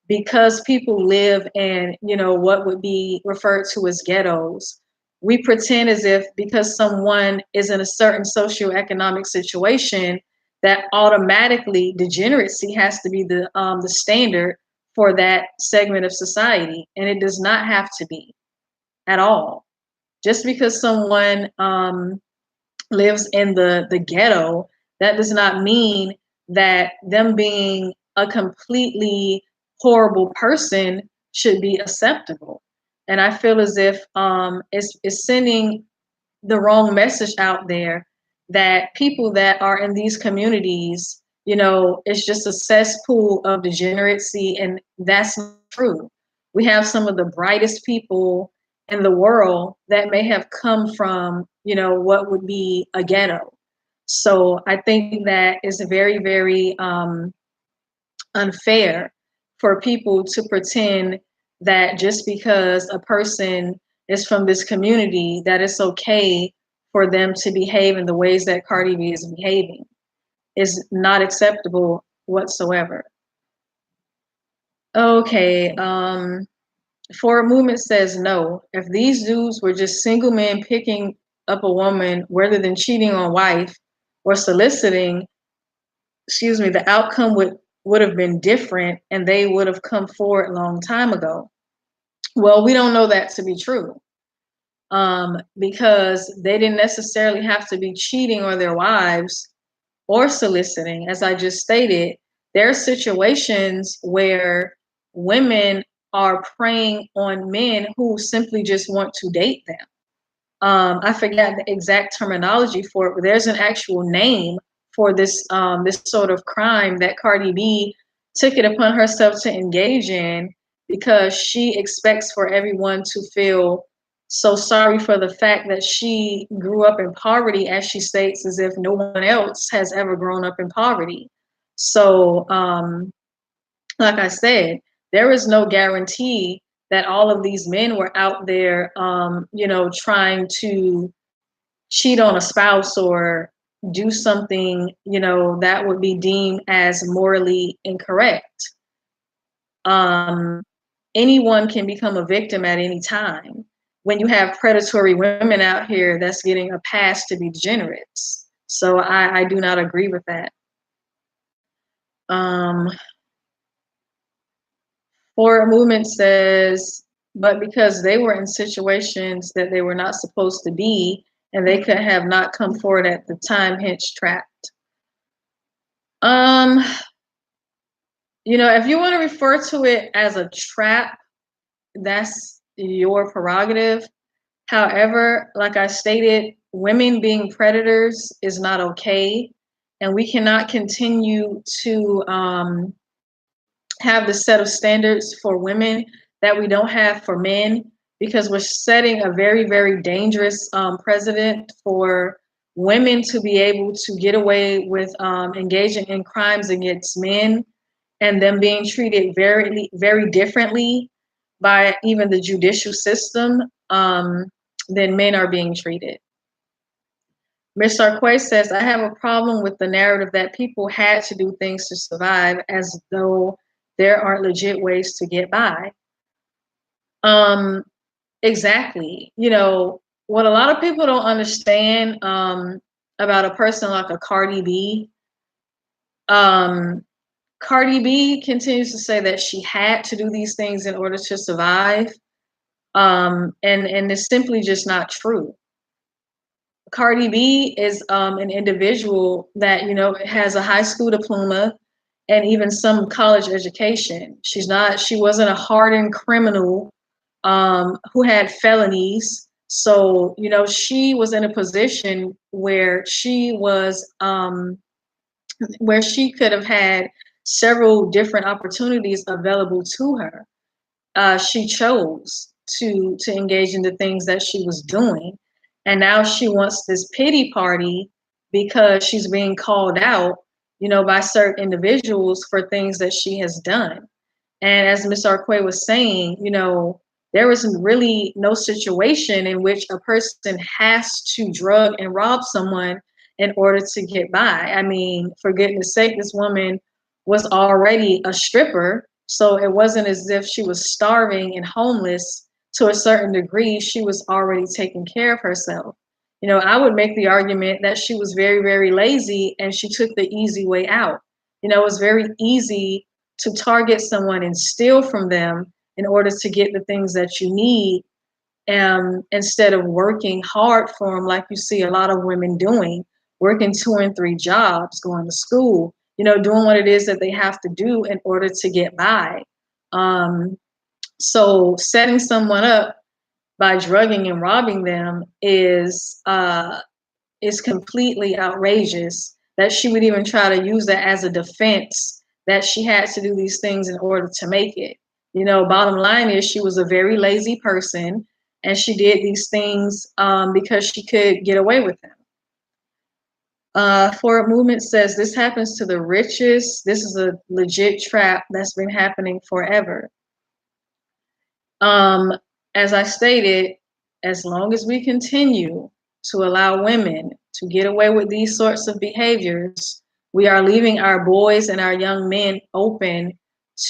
because people live in, what would be referred to as ghettos. We pretend as if because someone is in a certain socioeconomic situation that automatically degeneracy has to be the standard for that segment of society, and it does not have to be at all. Just because someone lives in the ghetto, that does not mean that them being a completely horrible person should be acceptable. And I feel as if it's sending the wrong message out there that people that are in these communities, it's just a cesspool of degeneracy, and that's not true. We have some of the brightest people in the world that may have come from, what would be a ghetto. So I think that is very, very unfair for people to pretend that just because a person is from this community, that it's okay for them to behave in the ways that Cardi B is behaving. Is not acceptable whatsoever. Okay, Forward Movement says no. If these dudes were just single men picking up a woman rather than cheating on wife or soliciting, the outcome would have been different, and they would have come forward a long time ago. Well, we don't know that to be true, because they didn't necessarily have to be cheating on their wives or soliciting. As I just stated, there are situations where women are preying on men who simply just want to date them. I forget the exact terminology for it, but there's an actual name for this sort of crime that Cardi B took it upon herself to engage in, because she expects for everyone to feel so sorry for the fact that she grew up in poverty, as she states, as if no one else has ever grown up in poverty. So, like I said, there is no guarantee that all of these men were out there, trying to cheat on a spouse or do something, that would be deemed as morally incorrect. Anyone can become a victim at any time when you have predatory women out here that's getting a pass to be degenerates. So I do not agree with that. Forward Movement says, but because they were in situations that they were not supposed to be, and they could have not come forward at the time, hence trapped. If you want to refer to it as a trap, that's your prerogative. However, like I stated, women being predators is not okay. And we cannot continue to have the set of standards for women that we don't have for men, because we're setting a very, very dangerous precedent for women to be able to get away with engaging in crimes against men and them being treated very, very differently by even the judicial system than men are being treated. Ms. Sarquay says, I have a problem with the narrative that people had to do things to survive, as though there aren't legit ways to get by. Exactly. What a lot of people don't understand about a person like a Cardi B, Cardi B continues to say that she had to do these things in order to survive. And it's simply just not true. Cardi B is an individual that, has a high school diploma and even some college education. She wasn't a hardened criminal who had felonies. So, she was in a position where she could have had several different opportunities available to her. She chose to engage in the things that she was doing. And now she wants this pity party because she's being called out, by certain individuals for things that she has done. And as Ms. Arquay was saying, there is really no situation in which a person has to drug and rob someone in order to get by. I mean, for goodness sake, this woman was already a stripper. So it wasn't as if she was starving and homeless. To a certain degree, she was already taking care of herself. I would make the argument that she was very, very lazy and she took the easy way out. It was very easy to target someone and steal from them in order to get the things that you need, instead of working hard for them, like you see a lot of women doing, working 2 and 3 jobs, going to school, doing what it is that they have to do in order to get by. So setting someone up by drugging and robbing them is completely outrageous, that she would even try to use that as a defense, that she had to do these things in order to make it. Bottom line is she was a very lazy person and she did these things because she could get away with them. Forward Movement says, this happens to the richest. This is a legit trap that's been happening forever. As I stated, as long as we continue to allow women to get away with these sorts of behaviors, we are leaving our boys and our young men open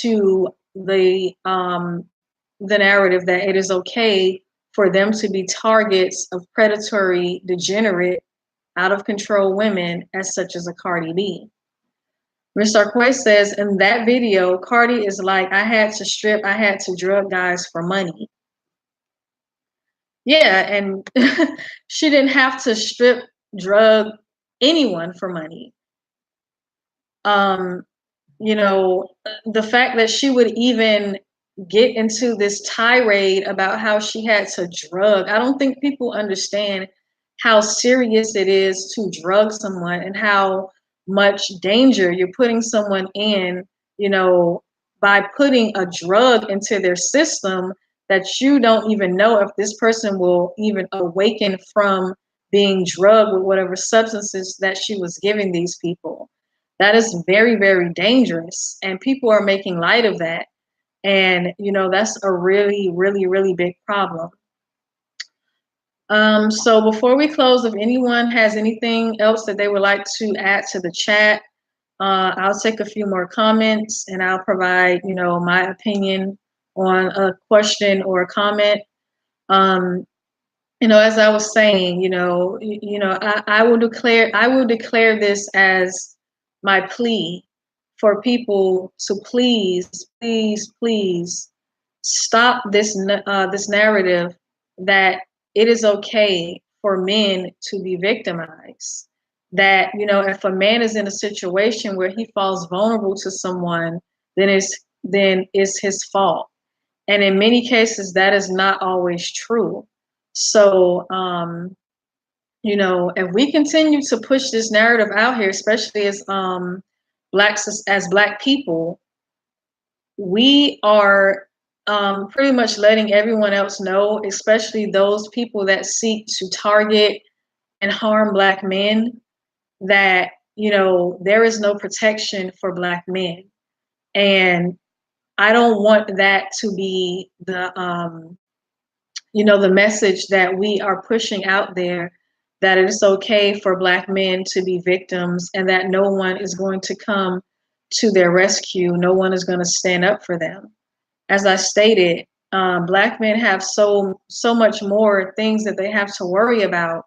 to the narrative that it is okay for them to be targets of predatory, degenerate, out of control women, as such as a Cardi B. Mr. Arquay says, in that video, Cardi is like, I had to strip, I had to drug guys for money. Yeah, and she didn't have to strip, drug anyone for money. The fact that she would even get into this tirade about how she had to drug, I don't think people understand how serious it is to drug someone and how much danger you're putting someone in, by putting a drug into their system that you don't even know if this person will even awaken from being drugged with whatever substances that she was giving these people. That is very, very dangerous. And people are making light of that. And, that's a really, really, really big problem. So before we close, if anyone has anything else that they would like to add to the chat, I'll take a few more comments and I'll provide, my opinion on a question or a comment. As I was saying, I will declare this as my plea for people to please, please, please stop this narrative that it is okay for men to be victimized. That, if a man is in a situation where he falls vulnerable to someone, then it's his fault. And in many cases, that is not always true. So, if we continue to push this narrative out here, especially as black people, we are pretty much letting everyone else know, especially those people that seek to target and harm Black men, that there is no protection for Black men. And I don't want that to be the message that we are pushing out there, that it is okay for Black men to be victims and that no one is going to come to their rescue. No one is going to stand up for them. As I stated, Black men have so much more things that they have to worry about,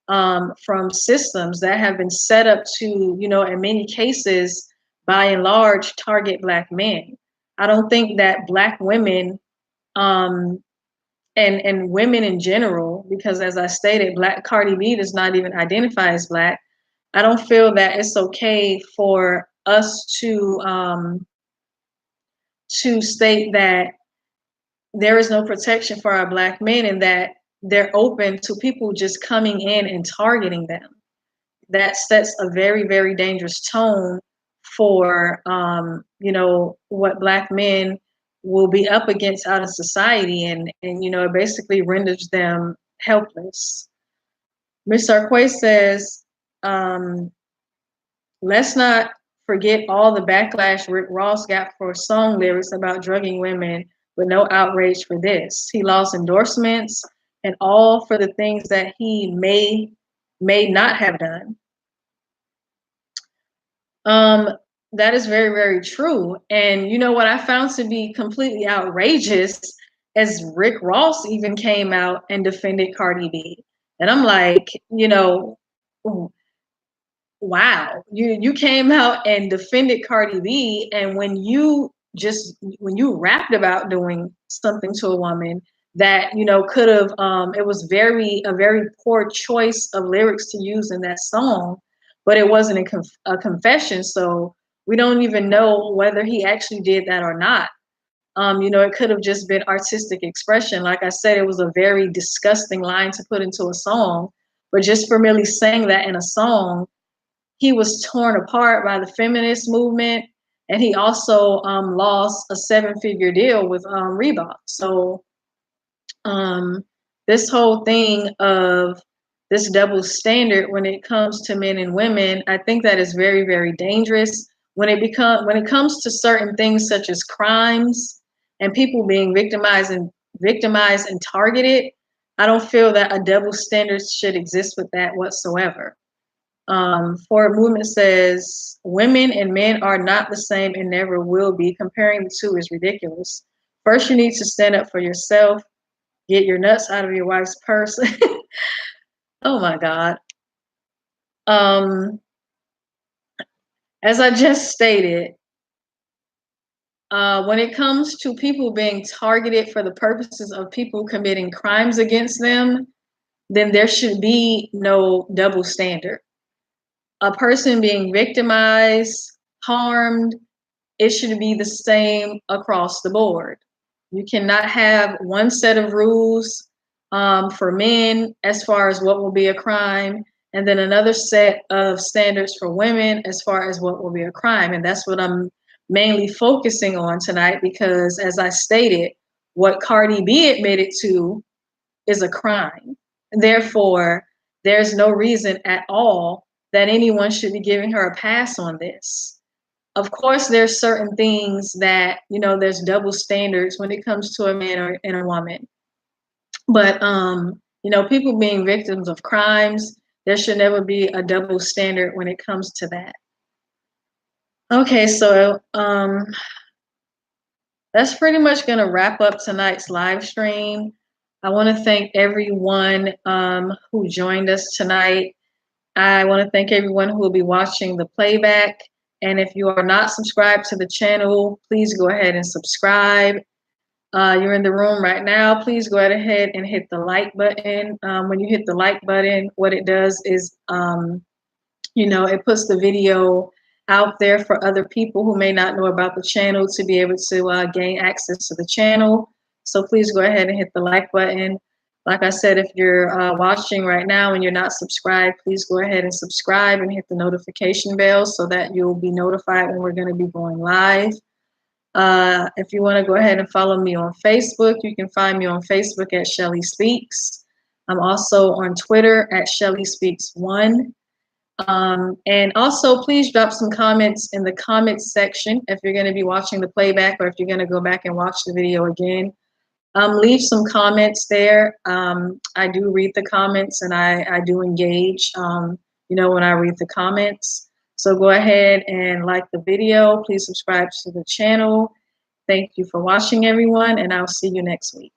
from systems that have been set up to, in many cases, by and large, target Black men. I don't think that Black women, and women in general, because as I stated, Black Cardi B does not even identify as Black. I don't feel that it's okay for us to state that there is no protection for our Black men and that they're open to people just coming in and targeting them. That sets a very, very dangerous tone for, what Black men will be up against out in society, and it basically renders them helpless. Ms. Sarquay says, let's not forget all the backlash Rick Ross got for song lyrics about drugging women with no outrage for this. He lost endorsements and all for the things that he may not have done. That is very, very true. And what I found to be completely outrageous, as Rick Ross even came out and defended Cardi B. And I'm like, wow, you came out and defended Cardi B, and when you rapped about doing something to a woman that could have, it was a very poor choice of lyrics to use in that song, but it wasn't a confession, so we don't even know whether he actually did that or not. It could have just been artistic expression. Like I said, it was a very disgusting line to put into a song, but just for merely saying that in a song, he was torn apart by the feminist movement, and he also lost a 7-figure deal with Reebok. So this whole thing of this double standard when it comes to men and women, I think that is very, very dangerous. When it comes to certain things such as crimes and people being victimized and targeted, I don't feel that a double standard should exist with that whatsoever. Forward Movement says, women and men are not the same and never will be. Comparing the two is ridiculous. First, you need to stand up for yourself. Get your nuts out of your wife's purse. Oh my God. As I just stated, when it comes to people being targeted for the purposes of people committing crimes against them, then there should be no double standard. A person being victimized, harmed, it should be the same across the board. You cannot have one set of rules for men as far as what will be a crime, and then another set of standards for women as far as what will be a crime. And that's what I'm mainly focusing on tonight, because as I stated, what Cardi B admitted to is a crime. Therefore, there's no reason at all that anyone should be giving her a pass on this. Of course, there's certain things that, there's double standards when it comes to a man or and a woman. But people being victims of crimes, there should never be a double standard when it comes to that. Okay, so that's pretty much going to wrap up tonight's live stream. I want to thank everyone who joined us tonight. I want to thank everyone who will be watching the playback. And if you are not subscribed to the channel, please go ahead and subscribe. You're in the room right now, please go ahead and hit the like button. When you hit the like button, what it does is, it puts the video out there for other people who may not know about the channel to be able to gain access to the channel. So please go ahead and hit the like button. Like I said, if you're watching right now and you're not subscribed, please go ahead and subscribe and hit the notification bell so that you'll be notified when we're going to be going live. If you want to go ahead and follow me on Facebook, you can find me on Facebook at Shelly Speaks. I'm also on Twitter at Shelly Speaks 1. And also, please drop some comments in the comments section if you're going to be watching the playback or if you're going to go back and watch the video again. Leave some comments there. I do read the comments and I do engage, when I read the comments. So go ahead and like the video. Please subscribe to the channel. Thank you for watching, everyone, and I'll see you next week.